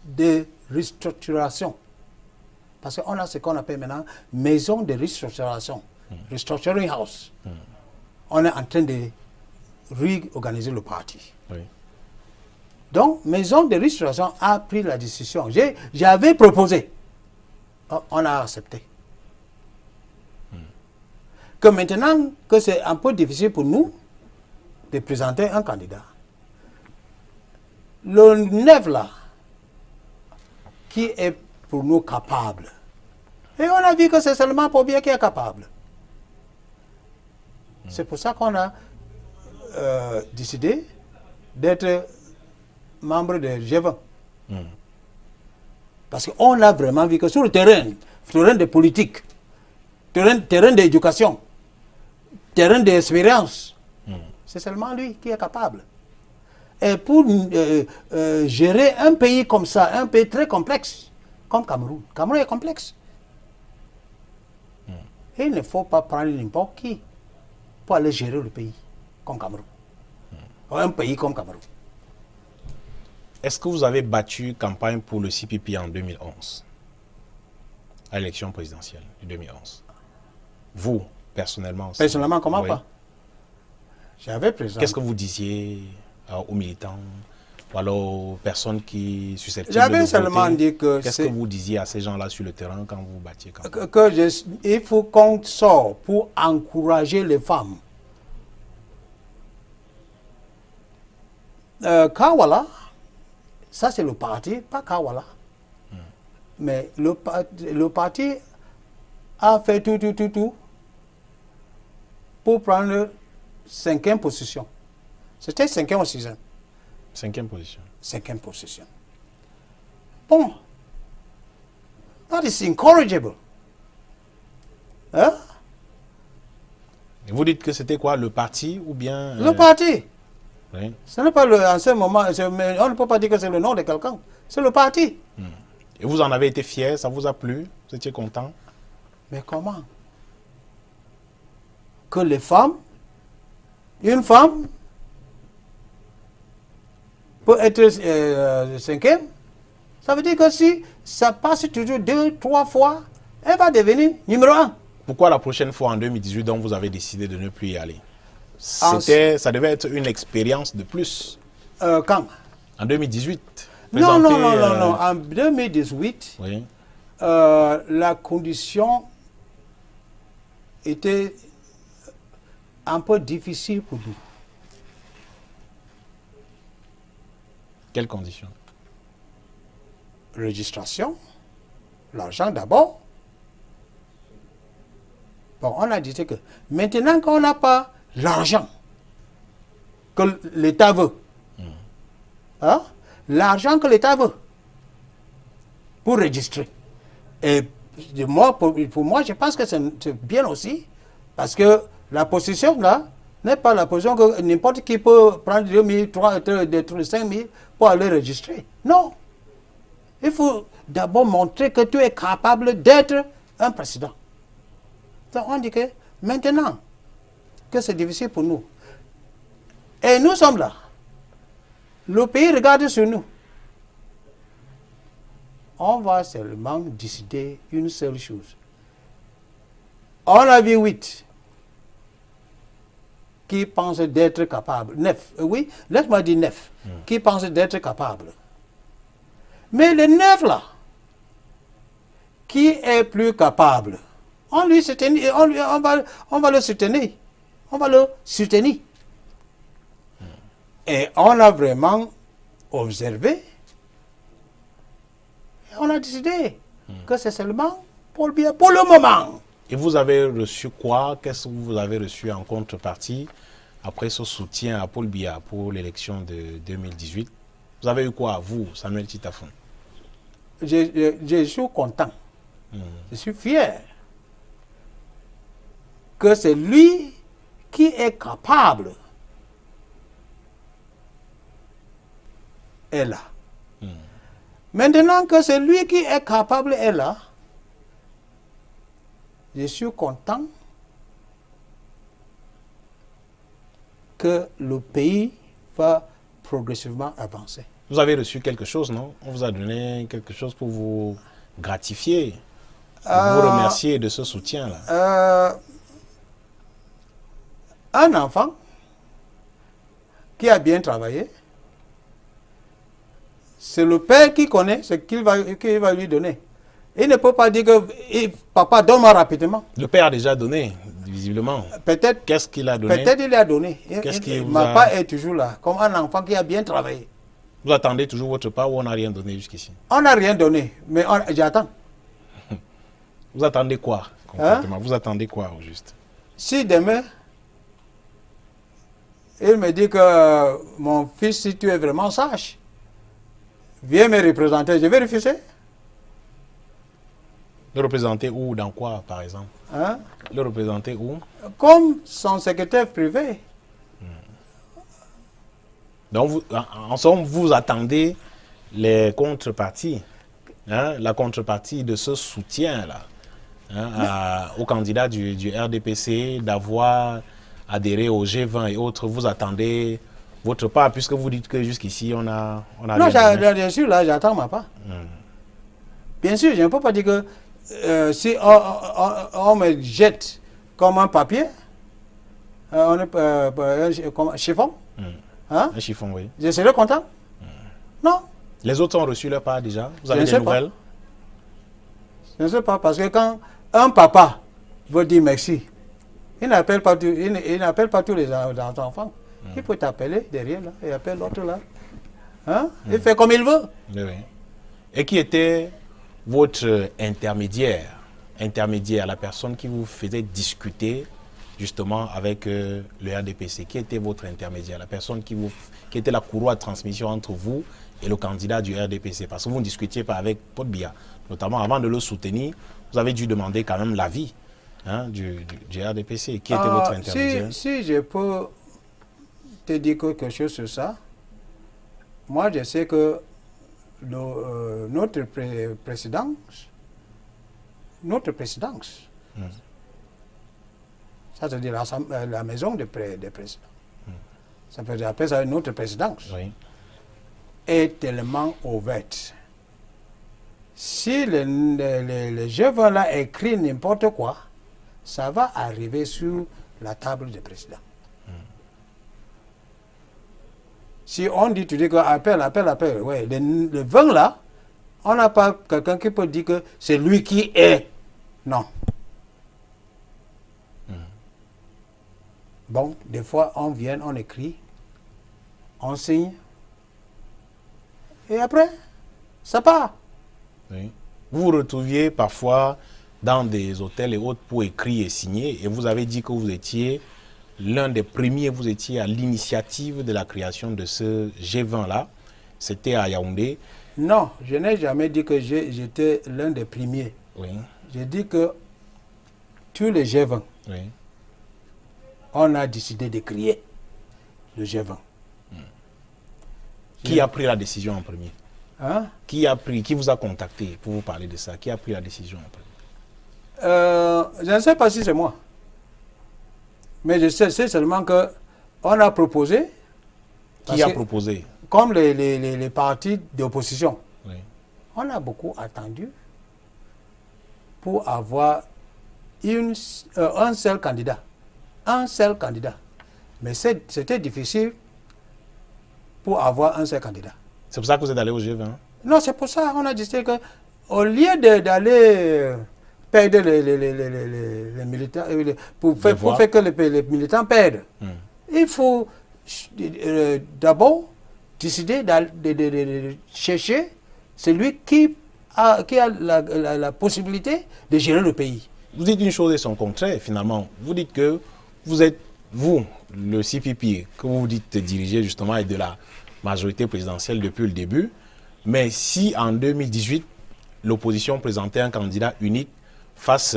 de restructuration. Parce qu'on a ce qu'on appelle maintenant maison de restructuration. Restructuring house. On est en train de réorganiser le parti. Oui. Donc, maison de restructuration a pris la décision. J'avais proposé. On a accepté. Que maintenant que c'est un peu difficile pour nous de présenter un candidat, le neuf là, qui est pour nous capable, et on a vu que c'est seulement pour bien qui est capable. C'est pour ça qu'on a décidé d'être membre de G20. Parce qu'on a vraiment vu que sur le terrain de politique, terrain d'éducation, terrain d'expérience, c'est seulement lui qui est capable. Et pour gérer un pays comme ça, un pays très complexe, comme Cameroun. Cameroun est complexe. Et il ne faut pas prendre n'importe qui pour aller gérer le pays comme Cameroun. Un pays comme Cameroun. Est-ce que vous avez battu campagne pour le CPP en 2011, à l'élection présidentielle de 2011? Vous, personnellement? Personnellement, comment oui. Pas? J'avais présenté. Qu'est-ce que vous disiez aux militants ou alors aux personnes qui susceptibles J'avais de seulement voter? dit que... Qu'est-ce que vous disiez à ces gens-là sur le terrain quand vous battiez campagne? Il faut qu'on sorte pour encourager les femmes. Kawala, ça c'est le parti, pas Kawala. Mais le parti a fait tout pour prendre 5e position. C'était 5e ou 6e? 5e position. 5e position. Bon, that is encourageable. Hein? Vous dites que c'était quoi, le parti ou bien... Le parti. Oui. Ce n'est pas en ce moment, on ne peut pas dire que c'est le nom de quelqu'un. C'est le parti. Et vous en avez été fier, ça vous a plu? Vous étiez content? Mais comment? Que les femmes, une femme peut être 5e, ça veut dire que si ça passe toujours 2, 3 fois, elle va devenir numéro 1. Pourquoi la prochaine fois, en 2018, donc vous avez décidé de ne plus y aller? Ça devait être une expérience de plus. Quand? En 2018. Non. En 2018, oui. La condition était un peu difficile pour nous. Quelles conditions? Registration, l'argent d'abord. Bon, on a dit que maintenant qu'on n'a pas l'argent que l'État veut, hein, l'argent que l'État veut pour registrer. Et pour moi, je pense que c'est bien aussi, parce que la position là n'est pas la position que n'importe qui peut prendre 2 000, 3 000, 5 000 pour aller registrer. Non. Il faut d'abord montrer que tu es capable d'être un président. Donc on dit que maintenant que c'est difficile pour nous, et nous sommes là, le pays regarde sur nous, on va seulement décider une seule chose. On a vu 8 qui pensent d'être capables. 9, oui, laisse-moi dire 9, qui pensent d'être capables. Mais les 9 là, qui est plus capable, on va le soutenir. On va le soutenir. Et on a vraiment observé, et on a décidé que c'est seulement Paul Biya pour le moment. Et vous avez reçu quoi? Qu'est-ce que vous avez reçu en contrepartie après ce soutien à Paul Biya pour l'élection de 2018? Vous avez eu quoi, vous, Samuel Titafon? Je suis content. Je suis fier que c'est lui qui est capable est là. Maintenant que c'est lui qui est capable est là, je suis content que le pays va progressivement avancer. Vous avez reçu quelque chose, non? On vous a donné quelque chose pour vous gratifier, pour vous remercier de ce soutien-là. Un enfant qui a bien travaillé, c'est le père qui connaît ce qu'il va lui donner. Il ne peut pas dire que papa donne-moi rapidement. Le père a déjà donné, visiblement. Peut-être. Qu'est-ce qu'il a donné? Peut-être il a donné. Ma part est toujours là, comme un enfant qui a bien travaillé. Vous attendez toujours votre part ou on n'a rien donné jusqu'ici? On n'a rien donné, mais j'attends. Vous attendez quoi concrètement? Vous attendez quoi au juste? Si demain, il me dit que mon fils, si tu es vraiment sage, viens me représenter, je vais refuser. Le représenter où? Dans quoi, par exemple? Le représenter où? Comme son secrétaire privé. Donc, en somme, vous attendez les contreparties, la contrepartie de ce soutien-là, au candidat du RDPC, d'avoir adhéré au G20 et autres. Vous attendez votre part, puisque vous dites que jusqu'ici, on a non, bien sûr, là, j'attends ma part. Bien sûr, je ne peux pas dire que si on me jette comme un papier, un chiffon, un chiffon, oui. Je serai content. Non. Les autres ont reçu leur part déjà? Vous avez des nouvelles? Je ne sais pas, parce que quand un papa veut dire merci, il n'appelle pas, tous les enfants. Il peut t'appeler derrière, là, il appelle l'autre là. Il fait comme il veut. Oui, oui. Et qui était votre intermédiaire, la personne qui vous faisait discuter justement avec le RDPC? Qui était votre intermédiaire, la personne qui était la courroie de transmission entre vous et le candidat du RDPC? Parce que vous ne discutiez pas avec Paul Biya, notamment avant de le soutenir, vous avez dû demander quand même l'avis du RDPC. Qui était votre intermédiaire? Si je peux te dire quelque chose sur ça, moi je sais que notre présidence, ça veut dire la maison des présidents, ça peut appeler ça notre présidence, oui, est tellement ouverte. Si les jeunes là écrivent n'importe quoi, ça va arriver sur la table du président. Si on dit, tu dis que appelle, ouais, le 20 là, on n'a pas quelqu'un qui peut dire que c'est lui qui est. Non. Bon, des fois, on vient, on écrit, on signe, et après, ça part. Oui. Vous vous retrouviez parfois dans des hôtels et autres pour écrire et signer, et vous avez dit que vous étiez l'un des premiers, vous étiez à l'initiative de la création de ce G20-là. C'était à Yaoundé. Non, je n'ai jamais dit que j'étais l'un des premiers. Oui. J'ai dit que tous les G20, oui, on a décidé de créer le G20. Qui a pris la décision en premier? Qui vous a contacté pour vous parler de ça? Qui a pris la décision en premier? Je ne sais pas si c'est moi. Mais je sais seulement que on a proposé. Qui a proposé? Comme les partis d'opposition, Oui. on a beaucoup attendu pour avoir un seul candidat. Un seul candidat. Mais c'était difficile pour avoir un seul candidat. C'est pour ça que vous êtes allé au G20? Non, c'est pour ça qu'on a décidé qu'au lieu d'aller perdre les militants, pour faire que les militants perdent, il faut d'abord décider de chercher celui qui a la possibilité de gérer le pays. Vous dites une chose et son contraire, finalement. Vous dites que vous êtes, vous, le CPP, que vous dites diriger justement et de la majorité présidentielle depuis le début, mais si en 2018, l'opposition présentait un candidat unique face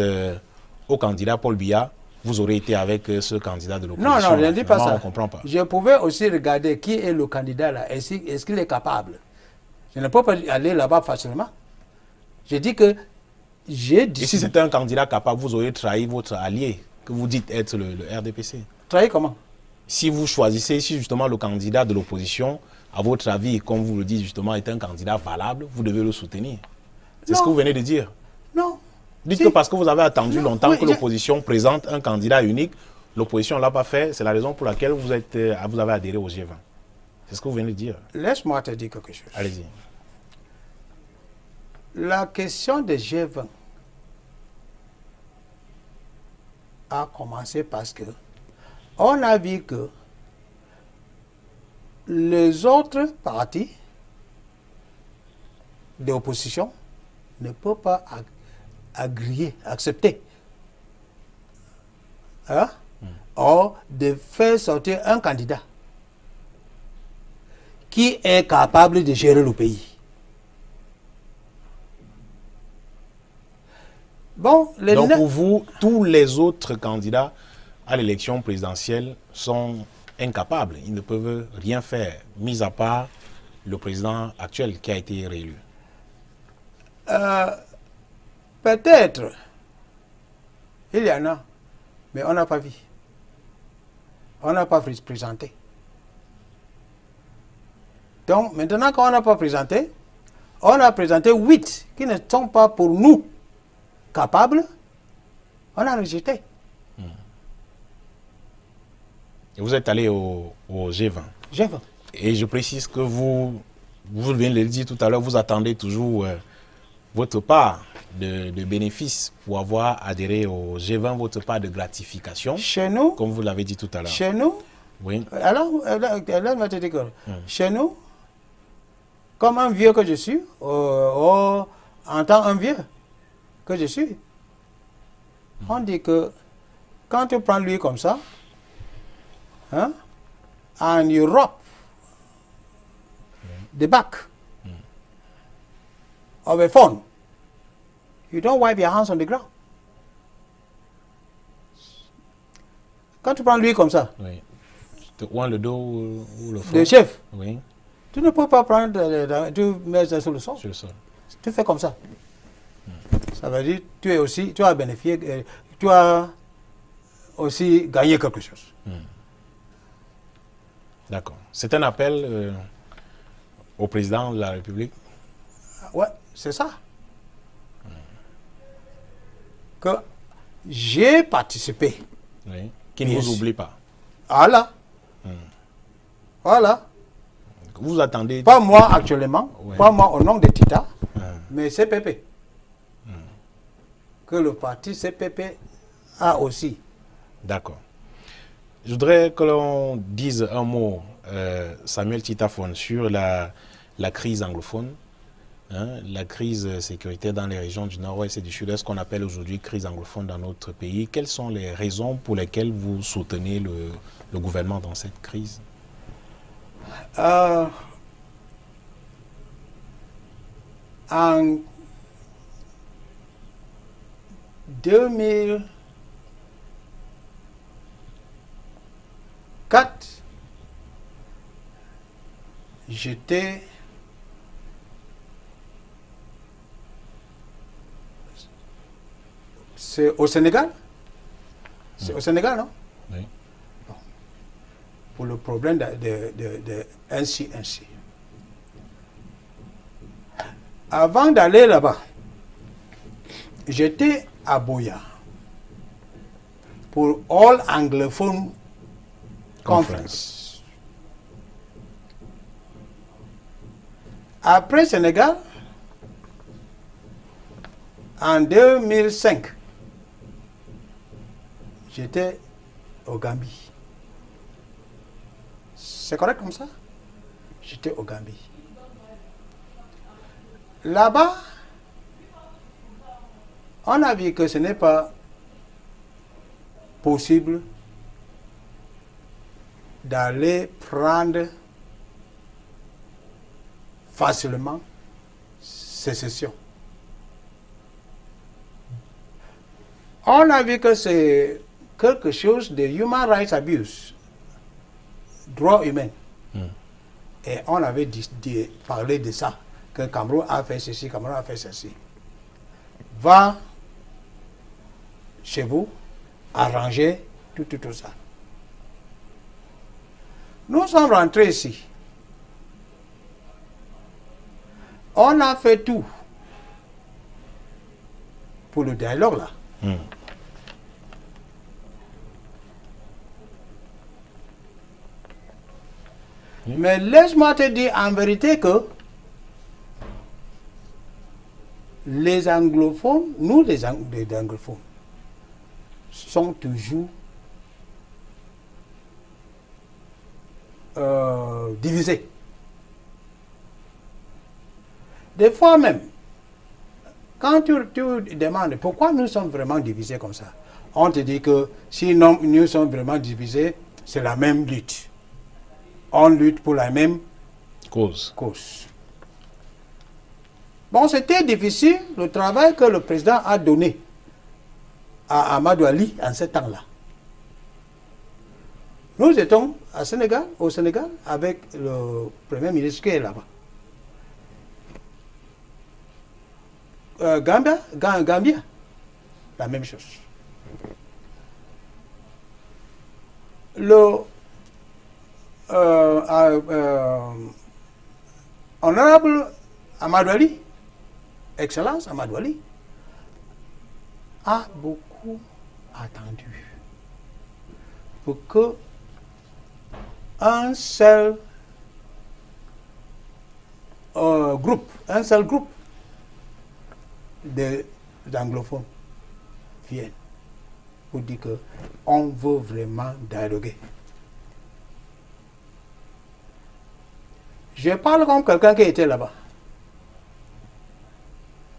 au candidat Paul Biya, vous aurez été avec ce candidat de l'opposition. Non, je ne dis pas ça. On ne comprend pas. Je pouvais aussi regarder qui est le candidat là. Est-ce qu'il est capable? Je ne peux pas aller là-bas facilement. Je dis que j'ai dit. Et si c'était un candidat capable, vous auriez trahi votre allié, que vous dites être le RDPC. Trahi comment? Si vous choisissez, si justement le candidat de l'opposition, à votre avis, comme vous le dites justement, est un candidat valable, vous devez le soutenir. C'est ce que vous venez de dire. Non. Dites que parce que vous avez attendu longtemps que l'opposition présente un candidat unique, l'opposition ne l'a pas fait, c'est la raison pour laquelle vous avez adhéré au G20. C'est ce que vous venez de dire. Laisse-moi te dire quelque chose. Allez-y. La question des G20 a commencé parce que on a vu que les autres partis d'opposition ne peuvent pas accepter or de faire sortir un candidat qui est capable de gérer le pays. Bon, donc pour vous, tous les autres candidats à l'élection présidentielle sont incapables. Ils ne peuvent rien faire, mis à part le président actuel qui a été réélu. Peut-être, il y en a, mais on n'a pas vu. On n'a pas présenté. Donc, maintenant qu'on n'a pas présenté, on a présenté 8 qui ne sont pas pour nous capables, on a rejeté. Et vous êtes allé au G20. G20. Et je précise que vous venez de le dire tout à l'heure, vous attendez toujours votre part de bénéfices pour avoir adhéré au G20, votre part de gratification. Chez nous, comme vous l'avez dit tout à l'heure. Chez nous, oui. Alors, chez nous, comme un vieux que je suis, en tant qu'un vieux que je suis, on dit que quand tu prends lui comme ça, en Europe, the back of a phone, you don't wipe your hands on the ground. Quand tu prends lui comme ça, oui. Ou le dos ou le front. Le chef, oui. Tu ne peux pas prendre, tu mets ça sur le sol. Sur le sol. Tu fais comme ça. Ça veut dire que tu as bénéficié, tu as aussi gagné quelque chose. D'accord. C'est un appel au président de la République. Ouais, c'est ça. Que j'ai participé. Oui. Qui ne vous oublie pas. Voilà. Voilà. Vous attendez. Pas moi actuellement, pas moi au nom de Tita, mais CPP. Que le parti CPP a aussi. D'accord. Je voudrais que l'on dise un mot, Samuel Titafon, sur la crise anglophone, la crise sécuritaire dans les régions du nord-ouest et du sud-est, qu'on appelle aujourd'hui crise anglophone dans notre pays. Quelles sont les raisons pour lesquelles vous soutenez le gouvernement dans cette crise? En 2004, j'étais C'est au Sénégal? C'est au Sénégal, non? Oui. Bon. Pour le problème de ainsi. Avant d'aller là-bas, j'étais à Boya pour All Anglophone Conference. Après Sénégal, en 2005, j'étais au Gambie. C'est correct comme ça? J'étais au Gambie. Là-bas, on a vu que ce n'est pas possible d'aller prendre facilement sécession. On a vu que c'est quelque chose de human rights abuse, droit humain. Et on avait parlé de ça, que Cameroun a fait ceci, Cameroun a fait ceci. Va chez vous, arranger tout ça. Nous sommes rentrés ici. On a fait tout pour le dialogue là. Mais laisse-moi te dire en vérité que les anglophones, nous les anglophones, sont toujours divisés. Des fois même, quand tu demandes pourquoi nous sommes vraiment divisés comme ça, on te dit que si nous sommes vraiment divisés, c'est la même lutte. On lutte pour la même cause. Bon, c'était difficile le travail que le président a donné à Amadou Ali en ce temps-là. Nous étions au Sénégal, avec le Premier ministre qui est là-bas. Gambia, la même chose. Le honorable Amadou Ali, Excellence Amadou Ali, a beaucoup attendu pour que un seul groupe d'anglophones vienne pour dire qu'on veut vraiment dialoguer. Je parle comme quelqu'un qui était là-bas.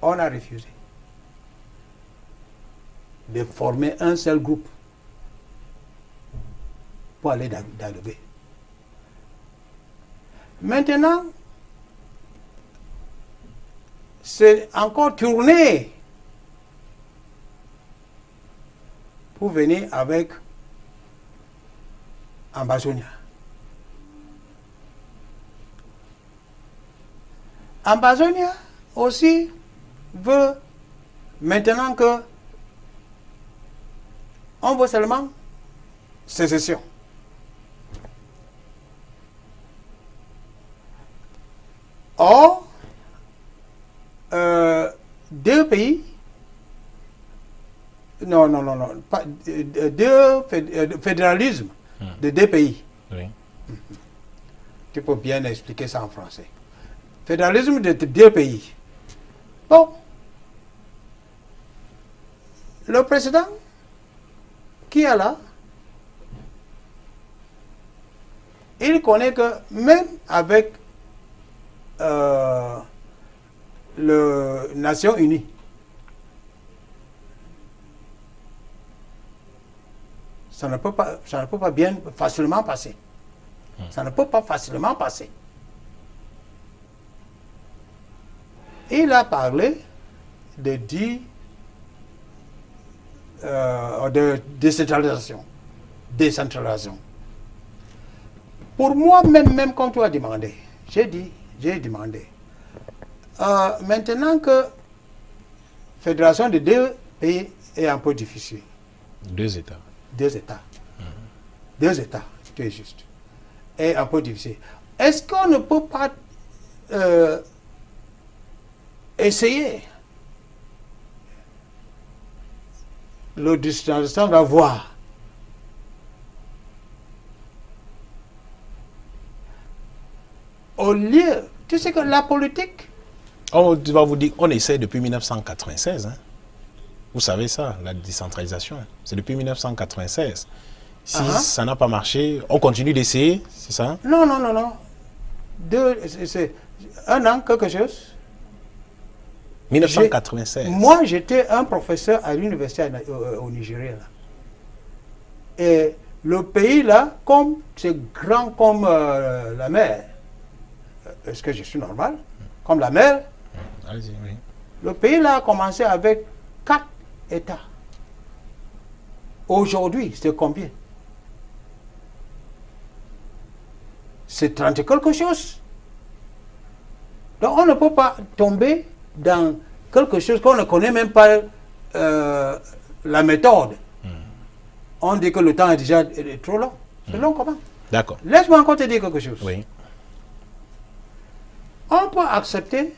On a refusé de former un seul groupe pour aller dialoguer. Maintenant, c'est encore tourné pour venir avec Ambazonia. Ambazonia aussi veut maintenant que on veut seulement sécession. Or, deux pays, pas deux fédéralisme de deux pays. Oui. Tu peux bien expliquer ça en français. Fédéralisme de deux pays. Bon, le président qui est là, il connaît que même avec les Nations Unies, ça ne peut pas bien facilement passer. Ça ne peut pas facilement passer. Il a parlé de décentralisation. Pour moi, même comme tu as demandé, j'ai demandé. Maintenant que fédération de deux pays est un peu difficile. 2 États. 2 États. 2 États, tu es juste. Est un peu difficile. Est-ce qu'on ne peut pas essayer le distanciation d'avoir au lieu, tu sais que la politique, On va vous dire, on essaie depuis 1996. Hein. Vous savez ça, la décentralisation. C'est depuis 1996. Si ça n'a pas marché, on continue d'essayer, c'est ça? non, non, non, non. C'est 1 an, quelque chose. 1996. Moi, j'étais un professeur à l'université au Nigeria. Là. Et le pays, là, comme c'est grand comme la mer, est-ce que je suis normal? Comme la mer, Allez-y, oui. le pays, là, a commencé avec 4 États. Aujourd'hui, c'est combien? C'est 30 et quelque chose. Donc, on ne peut pas tomber dans quelque chose qu'on ne connaît même pas la méthode. On dit que le temps est déjà trop long. C'est long comment? D'accord. Laisse-moi encore te dire quelque chose. Oui. On peut accepter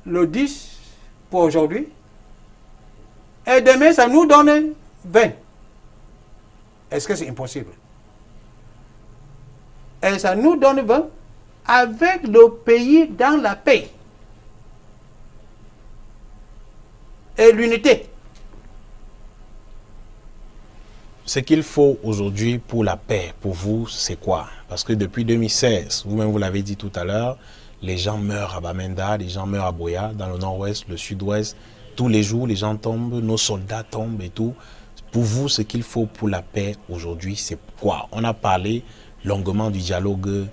le 10 pour aujourd'hui et demain ça nous donne 20. Est-ce que c'est impossible? Et ça nous donne 20 avec le pays dans la paix et l'unité. Ce qu'il faut aujourd'hui pour la paix, pour vous, c'est quoi? Parce que depuis 2016, vous-même vous l'avez dit tout à l'heure, les gens meurent à Bamenda, les gens meurent à Boya, dans le nord-ouest, le sud-ouest. Tous les jours, les gens tombent, nos soldats tombent et tout. Pour vous, ce qu'il faut pour la paix aujourd'hui, c'est quoi? On a parlé longuement du dialogue,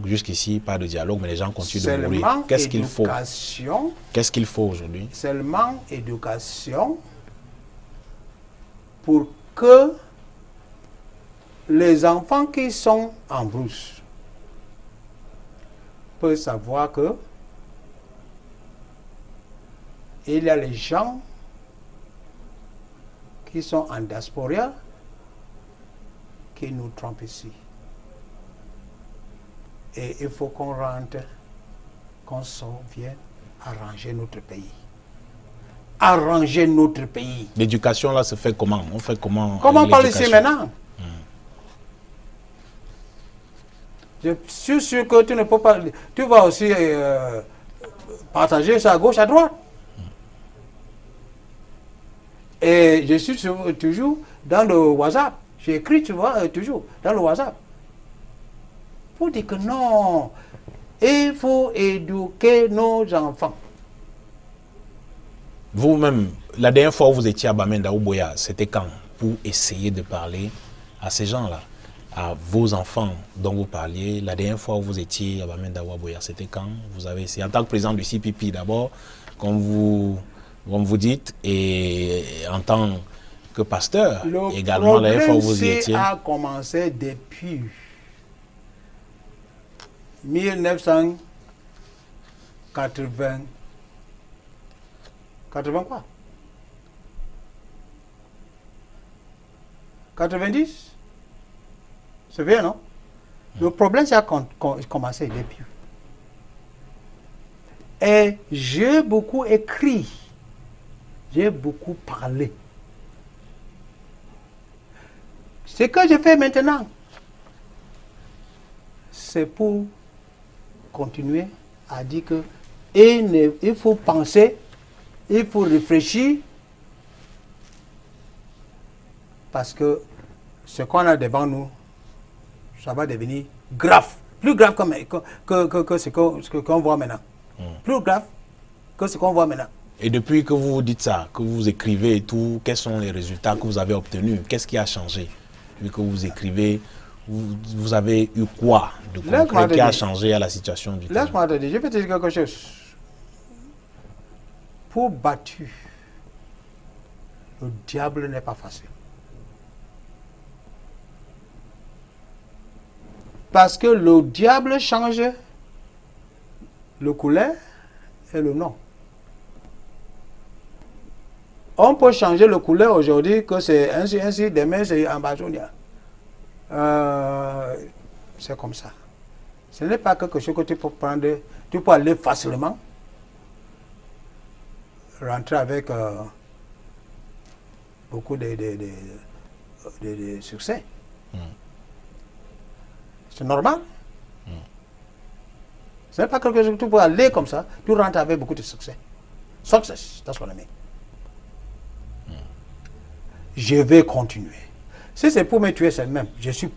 jusqu'ici, pas de dialogue, mais les gens continuent de mourir. Qu'est-ce qu'il faut? Qu'est-ce qu'il faut aujourd'hui? Seulement éducation pour que les enfants qui sont en brousse peuvent savoir que il y a les gens qui sont en diaspora qui nous trompent ici. Et il faut qu'on rentre, qu'on vienne arranger notre pays. Arranger notre pays. L'éducation là se fait comment? On fait comment? Comment on parle ici maintenant? Je suis sûr que tu ne peux pas. Tu vas aussi partager ça à gauche, à droite. Et je suis toujours dans le WhatsApp. J'écris, tu vois, toujours dans le WhatsApp. Pour dire que non, il faut éduquer nos enfants. Vous-même, la dernière fois où vous étiez à Bamenda ou Boya, c'était quand? Pour essayer de parler à ces gens-là, à vos enfants dont vous parliez. La dernière fois où vous étiez à Bamenda ou à Boya, c'était quand? Vous avez essayé, en tant que président du CPP d'abord, comme vous dites, et en tant que pasteur, également la dernière fois où vous y étiez. Le problème a commencé depuis 1980. 80 quoi? 90? C'est bien, non? Le problème, ça a commencé depuis. Et j'ai beaucoup écrit. J'ai beaucoup parlé. Ce que je fais maintenant, c'est pour continuer à dire que il faut penser, il faut réfléchir, parce que ce qu'on a devant nous, ça va devenir grave, plus grave que ce qu'on voit maintenant. Plus grave que ce qu'on voit maintenant. Et depuis que vous dites ça, que vous écrivez et tout, quels sont les résultats que vous avez obtenus? Qu'est-ce qui a changé? Depuis que vous écrivez, vous avez eu quoi de concret qui a changé à la situation du terrain? Laisse-moi te dire, je vais te dire quelque chose. Pour battre, le diable n'est pas facile. Parce que le diable change le couleur et le nom. On peut changer le couleur aujourd'hui, que c'est ainsi, demain c'est Ambazonia. C'est comme ça. Ce n'est pas quelque chose que tu peux prendre, tu peux aller facilement, rentrer avec beaucoup de succès. C'est normal. Ce n'est pas quelque chose que tu peux aller comme ça, tu rentres avec beaucoup de succès. Success, that's what I mean. Je vais continuer. Si c'est pour me tuer, c'est le même. Je suis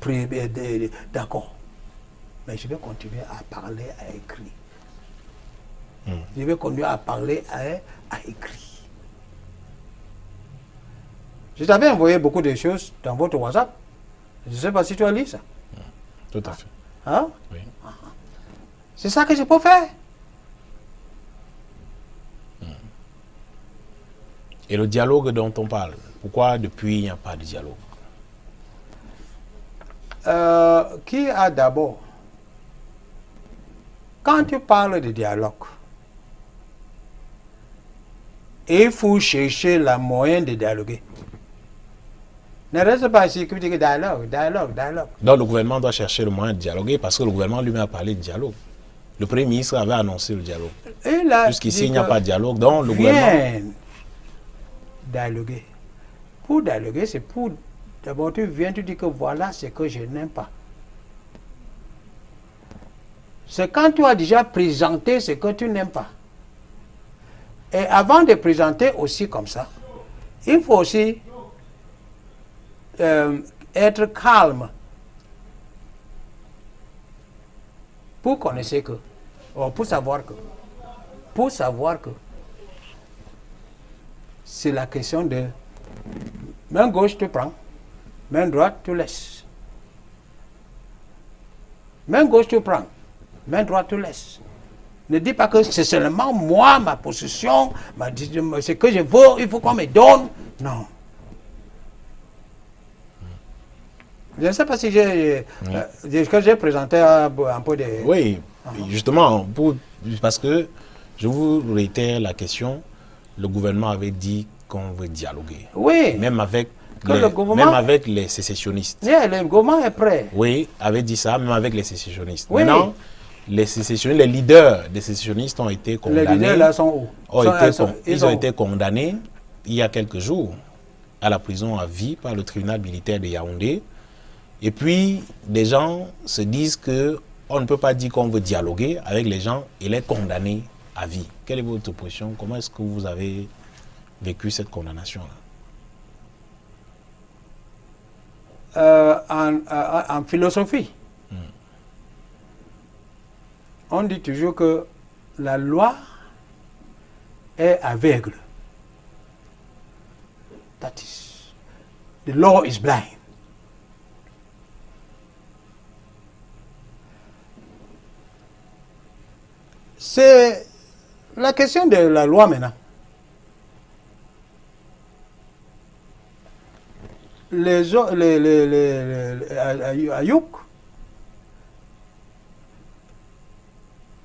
d'accord. Mais je vais continuer à parler, à écrire. Je vais continuer à parler, à écrire. Je t'avais envoyé beaucoup de choses dans votre WhatsApp. Je ne sais pas si tu as lu ça. Tout à fait. Hein? Oui. C'est ça que je peux faire. Et le dialogue dont on parle, pourquoi depuis il n'y a pas de dialogue? Qui a d'abord, quand tu parles de dialogue, il faut chercher la moyen de dialoguer. Ne reste pas ici que tu dis dialogue. Donc le gouvernement doit chercher le moyen de dialoguer parce que le gouvernement lui-même a parlé de dialogue. Le Premier ministre avait annoncé le dialogue. Jusqu'ici, il n'y a pas de dialogue. Donc le gouvernement... dialoguer. Pour dialoguer, c'est pour... D'abord, tu viens, tu dis que voilà ce que je n'aime pas. C'est quand tu as déjà présenté ce que tu n'aimes pas. Et avant de présenter aussi comme ça, il faut aussi être calme pour connaître que, pour savoir que c'est la question de main gauche tu prends, main droite tu laisses. Main gauche tu prends, main droite tu laisses. Ne dis pas que c'est seulement moi, ma position, ce que je veux, il faut qu'on me donne. Non. Je ne sais pas si j'ai présenté un peu de... Oui, justement, parce que je vous réitère la question, le gouvernement avait dit qu'on veut dialoguer. Oui. Même avec les sécessionnistes. Yeah, le gouvernement est prêt. Oui, avait dit ça, même avec les sécessionnistes. Oui. Maintenant, les leaders des sécessionnistes ont été condamnés. Les leaders là sont où? Ils ont été condamnés il y a quelques jours à la prison à vie par le tribunal militaire de Yaoundé. Et puis, des gens se disent qu'on ne peut pas dire qu'on veut dialoguer avec les gens et les condamner à vie. Quelle est votre position? Comment est-ce que vous avez vécu cette condamnation-là? En philosophie, on dit toujours que la loi est aveugle. That is, the law is blind. C'est la question de la loi maintenant. Ayouk,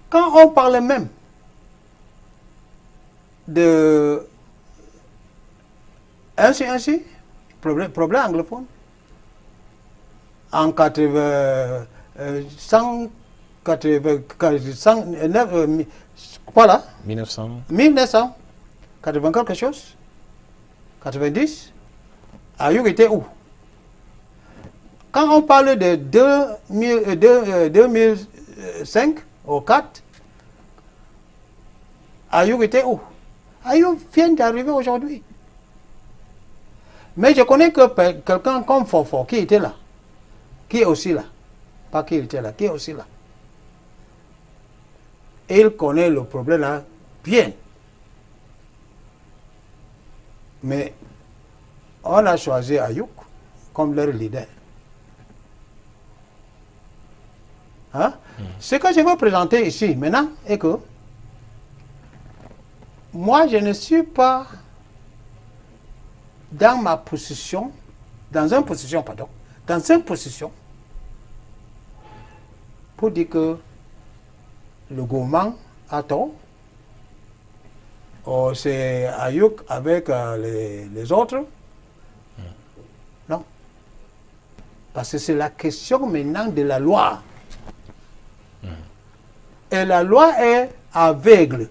quand on parle même de ainsi, problème anglophone, en 1980 quelque chose, 90, Ayouk était où? Quand on parle de 2005 ou 4, Ayouk était où? Ayouk vient d'arriver aujourd'hui. Mais je connais que quelqu'un comme Fofo qui était là, qui est aussi là, pas qui était là, qui est aussi là. Il connaît le problème là bien. Mais on a choisi Ayouk comme leur leader. Hein? Ce que je veux présenter ici maintenant est que moi je ne suis pas dans une position pour dire que le gouvernement a tort Oh, c'est Ayouk avec les autres? Non. Parce que c'est la question maintenant de la loi. Et la loi est aveugle.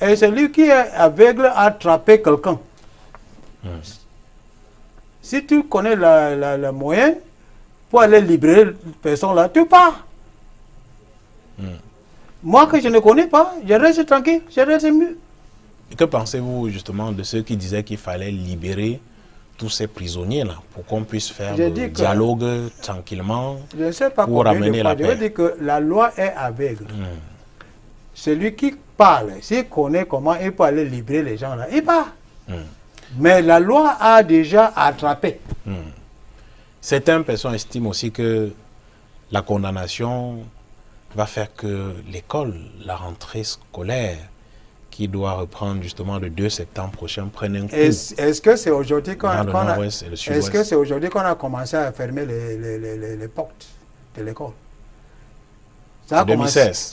Et celui qui est aveugle a attrapé quelqu'un. Si tu connais la moyenne pour aller libérer cette personne-là, tu pars. Moi que je ne connais pas, je reste tranquille, je reste mieux. Et que pensez-vous justement de ceux qui disaient qu'il fallait libérer tous ces prisonniers-là pour qu'on puisse faire le dialogue tranquillement je ne sais pas pour ramener la paix? Je veux dire que la loi est aveugle. Celui qui parle, s'il connaît comment il peut aller libérer les gens là, il part. Mais la loi a déjà attrapé. Certaines personnes estiment aussi que la condamnation va faire que l'école, la rentrée scolaire, qui doit reprendre justement le 2 septembre prochain, prenne un coup. Est-ce que c'est aujourd'hui qu'on a commencé à fermer les portes de l'école? Ça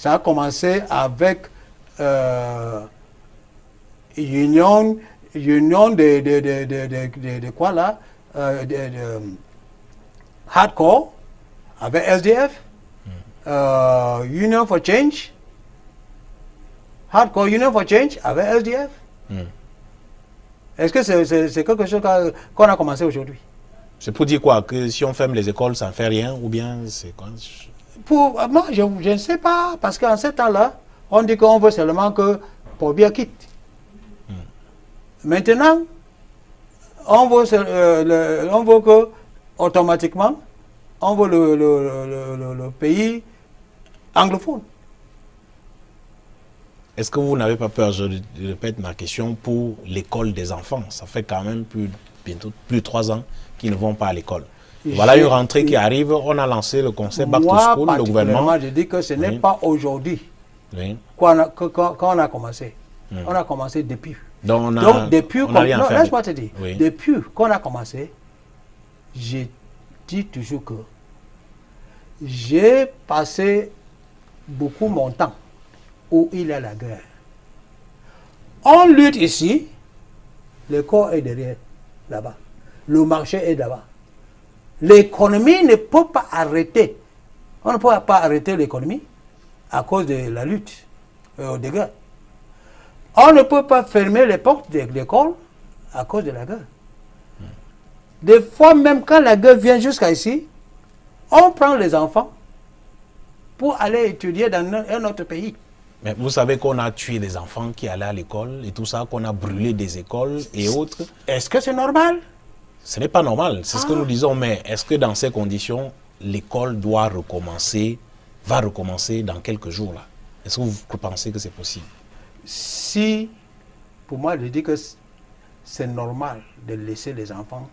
a commencé avec union de quoi là, hardcore avec SDF, Union for Change, hardcore Union for Change avec SDF. Est-ce que c'est quelque chose qu'on a commencé aujourd'hui? C'est pour dire quoi? Que si on ferme les écoles, ça ne fait rien? Ou bien c'est quoi? Moi, je ne sais pas, parce qu'en ce temps-là, on dit qu'on veut seulement que pour bien quitte. Maintenant, on veut que automatiquement, on veut le pays anglophone. Est-ce que vous n'avez pas peur, je répète ma question, pour l'école des enfants? Ça fait quand même bientôt plus de 3 ans qu'ils ne vont pas à l'école. Voilà une rentrée qui arrive, on a lancé le concept Back to School, le gouvernement. Je dis que ce n'est pas aujourd'hui qu'on a commencé. On a commencé depuis. Donc depuis laisse-moi te dire, depuis qu'on a commencé, je dis toujours que j'ai passé beaucoup mon temps où il y a la guerre. On lutte ici, le corps est derrière, là-bas. Le marché est là-bas. L'économie ne peut pas arrêter. On ne peut pas arrêter l'économie à cause de la lutte, des guerres. On ne peut pas fermer les portes de l'école à cause de la guerre. Des fois, même quand la guerre vient jusqu'à ici, on prend les enfants pour aller étudier dans un autre pays. Mais vous savez qu'on a tué des enfants qui allaient à l'école et tout ça, qu'on a brûlé des écoles et autres. Est-ce que c'est normal? Ce n'est pas normal, c'est ce que nous disons, mais est-ce que dans ces conditions, l'école doit recommencer, va recommencer dans quelques jours là? Est-ce que vous pensez que c'est possible? Si, pour moi, je dis que c'est normal de laisser les enfants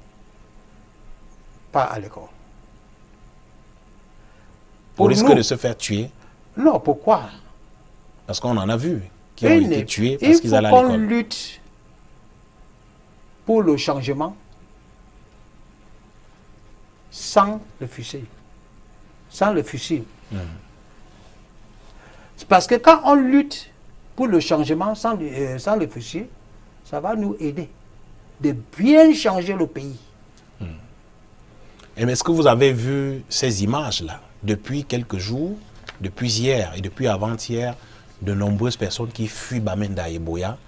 pas à l'école. Au risque de se faire tuer? Non, pourquoi? Parce qu'on en a vu qui ont été tués parce qu'ils allaient à l'école. Il faut qu'on lutte pour le changement sans le fusil. Sans le fusil. C'est parce que quand on lutte pour le changement sans le fusil, ça va nous aider de bien changer le pays. Et est-ce que vous avez vu ces images-là depuis quelques jours, depuis hier et depuis avant-hier, de nombreuses personnes qui fuient Bamenda et Boya,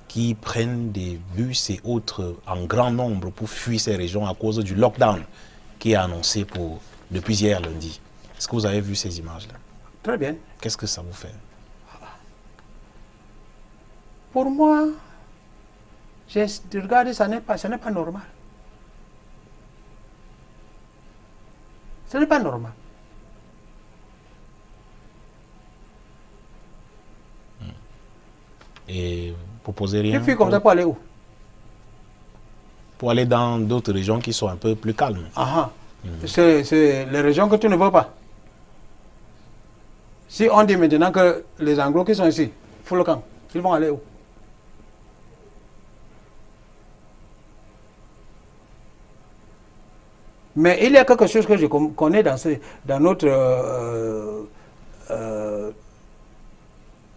qui prennent des bus et autres en grand nombre pour fuir ces régions à cause du lockdown qui est annoncé depuis hier lundi. Est-ce que vous avez vu ces images-là? Très bien. Qu'est-ce que ça vous fait? Pour moi, regardez, ce n'est pas normal. Ce n'est pas normal. Et vous proposez rien? Tu fuis comme ça pour aller où? Pour aller dans d'autres régions qui sont un peu plus calmes. C'est les régions que tu ne veux pas. Si on dit maintenant que les Anglos qui sont ici, font le camp, ils vont aller où? Mais il y a quelque chose que je connais dans notre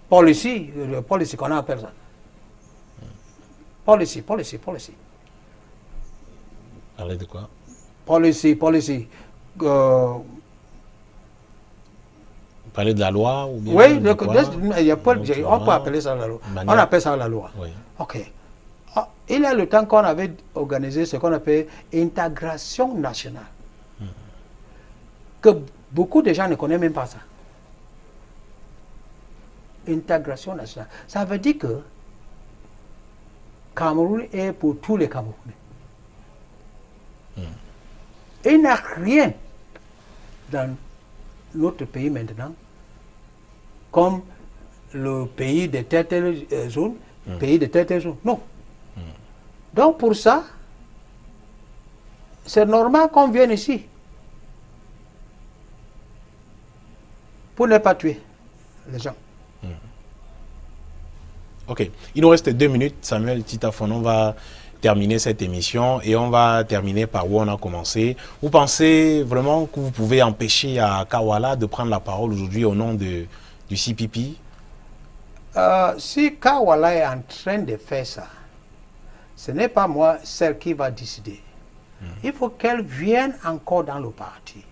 Policy, policy qu'on appelle ça. Policy. Parler de quoi? Policy. Parler de la loi ou bien Oui, de quoi? on peut appeler ça la loi. On appelle ça la loi. Oui. Ok. Ah, il y a le temps qu'on avait organisé ce qu'on appelle intégration nationale. Que beaucoup de gens ne connaissent même pas ça. Intégration nationale. Ça veut dire que Cameroun est pour tous les Camerounais. Il n'y a rien dans notre pays maintenant comme le pays de telle zone, pays de telle zone. Non. Donc pour ça, c'est normal qu'on vienne ici pour ne pas tuer les gens. Ok, il nous reste 2 minutes, Samuel Titafon, on va terminer cette émission et on va terminer par où on a commencé. Vous pensez vraiment que vous pouvez empêcher à Kawala de prendre la parole aujourd'hui au nom du CPP? Si Kawala est en train de faire ça, ce n'est pas moi celle qui va décider. Il faut qu'elle vienne encore dans le parti.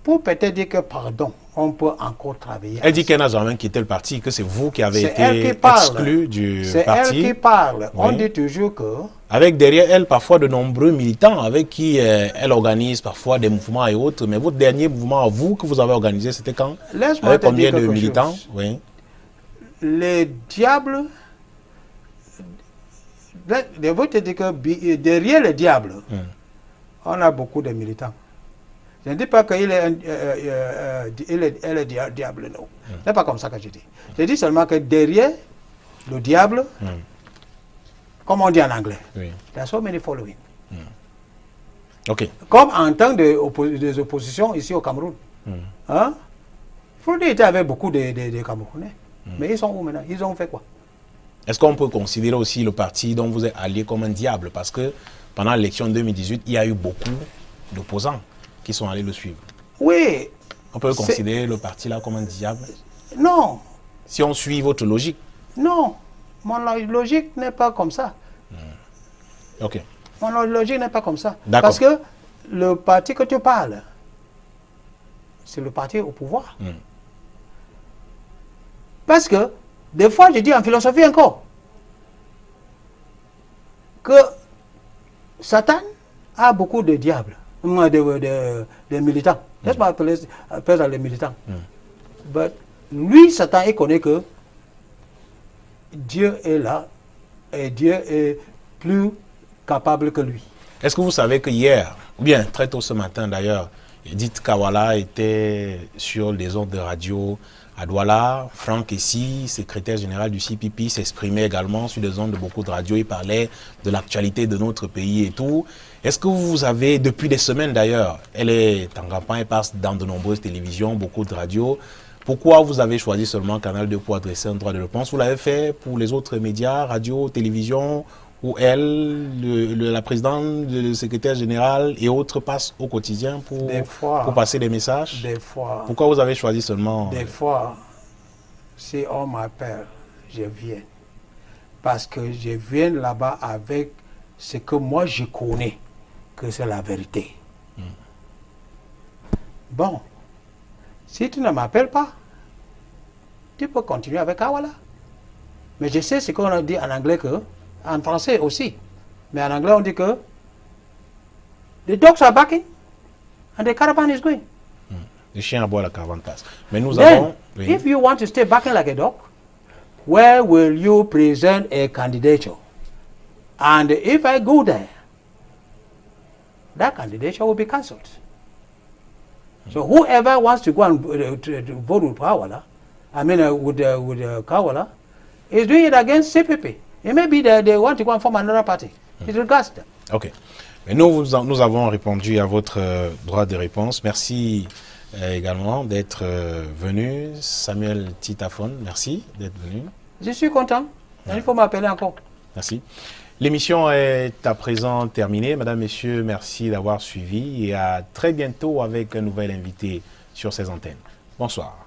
Pour peut-être dire que, pardon, on peut encore travailler. Elle dit qu'elle n'a jamais quitté le parti, que c'est vous qui avez C'est été exclu du parti. C'est elle qui parle. Oui. On dit toujours que... Avec derrière elle, parfois, de nombreux militants avec qui elle organise parfois des mouvements et autres. Mais votre dernier mouvement, vous, que vous avez organisé, c'était quand? Laisse-moi avec te combien dire de quelque militants? chose. Oui. Les diables... Je veux te dire que derrière les diables, on a beaucoup de militants. Je ne dis pas qu'elle est diable, non. Ce n'est pas comme ça que je dis. Je dis seulement que derrière le diable, comme on dit en anglais, there are so many following. Ok. Comme en tant des oppositions ici au Cameroun. Hein? Froudi était avec beaucoup de Camerounais. Mais ils sont où maintenant? Ils ont fait quoi? Est-ce qu'on peut considérer aussi le parti dont vous êtes allié comme un diable? Parce que pendant l'élection 2018, il y a eu beaucoup d'opposants qui sont allés le suivre. Oui. On peut considérer le parti là comme un diable? Non. Si on suit votre logique? Non. Mon logique n'est pas comme ça. Ok. Mon logique n'est pas comme ça. D'accord. Parce que le parti que tu parles, c'est le parti au pouvoir. Parce que, des fois, je dis en philosophie encore, que Satan a beaucoup de diables, de militants. Laisse-moi appeler ça les militants. Mais lui, Satan, il connaît que Dieu est là et Dieu est plus capable que lui. Est-ce que vous savez que hier, ou bien très tôt ce matin d'ailleurs, Edith Kawala était sur les ondes de radio à Douala. Franck Essi, secrétaire général du CPP, s'exprimait également sur les ondes de beaucoup de radios. Il parlait de l'actualité de notre pays et tout. Est-ce que vous avez, depuis des semaines d'ailleurs, elle est en campagne, elle passe dans de nombreuses télévisions, beaucoup de radios. Pourquoi vous avez choisi seulement Canal 2 pour adresser un droit de réponse? Vous l'avez fait pour les autres médias, radio, télévision, où elle, la présidente, le secrétaire général et autres passent au quotidien pour passer des messages? Des fois. Pourquoi vous avez choisi seulement... Des fois, si on m'appelle, je viens. Parce que je viens là-bas avec ce que moi je connais, que c'est la vérité. Bon, si tu ne m'appelles pas, tu peux continuer avec Kawala. Mais je sais ce qu'on a dit en anglais que... En français aussi. Mais en anglais, on dit que the dogs are barking and the caravan is going. Les chiens aboient, la caravane passe. Mais nous Then, avons... Oui. if you want to stay barking like a dog, where will you present a candidature? And if I go there, that candidature will be cancelled. So whoever wants to go and to vote with Kawala, with Kawala, is doing it against CPP. It may be that they want to go and form another party. It regards them. Ok. Mais nous avons répondu à votre droit de réponse. Merci également d'être venu. Samuel Titafon, merci d'être venu. Je suis content. Il faut m'appeler encore. Merci. L'émission est à présent terminée. Mesdames, Messieurs, merci d'avoir suivi et à très bientôt avec un nouvel invité sur ces antennes. Bonsoir.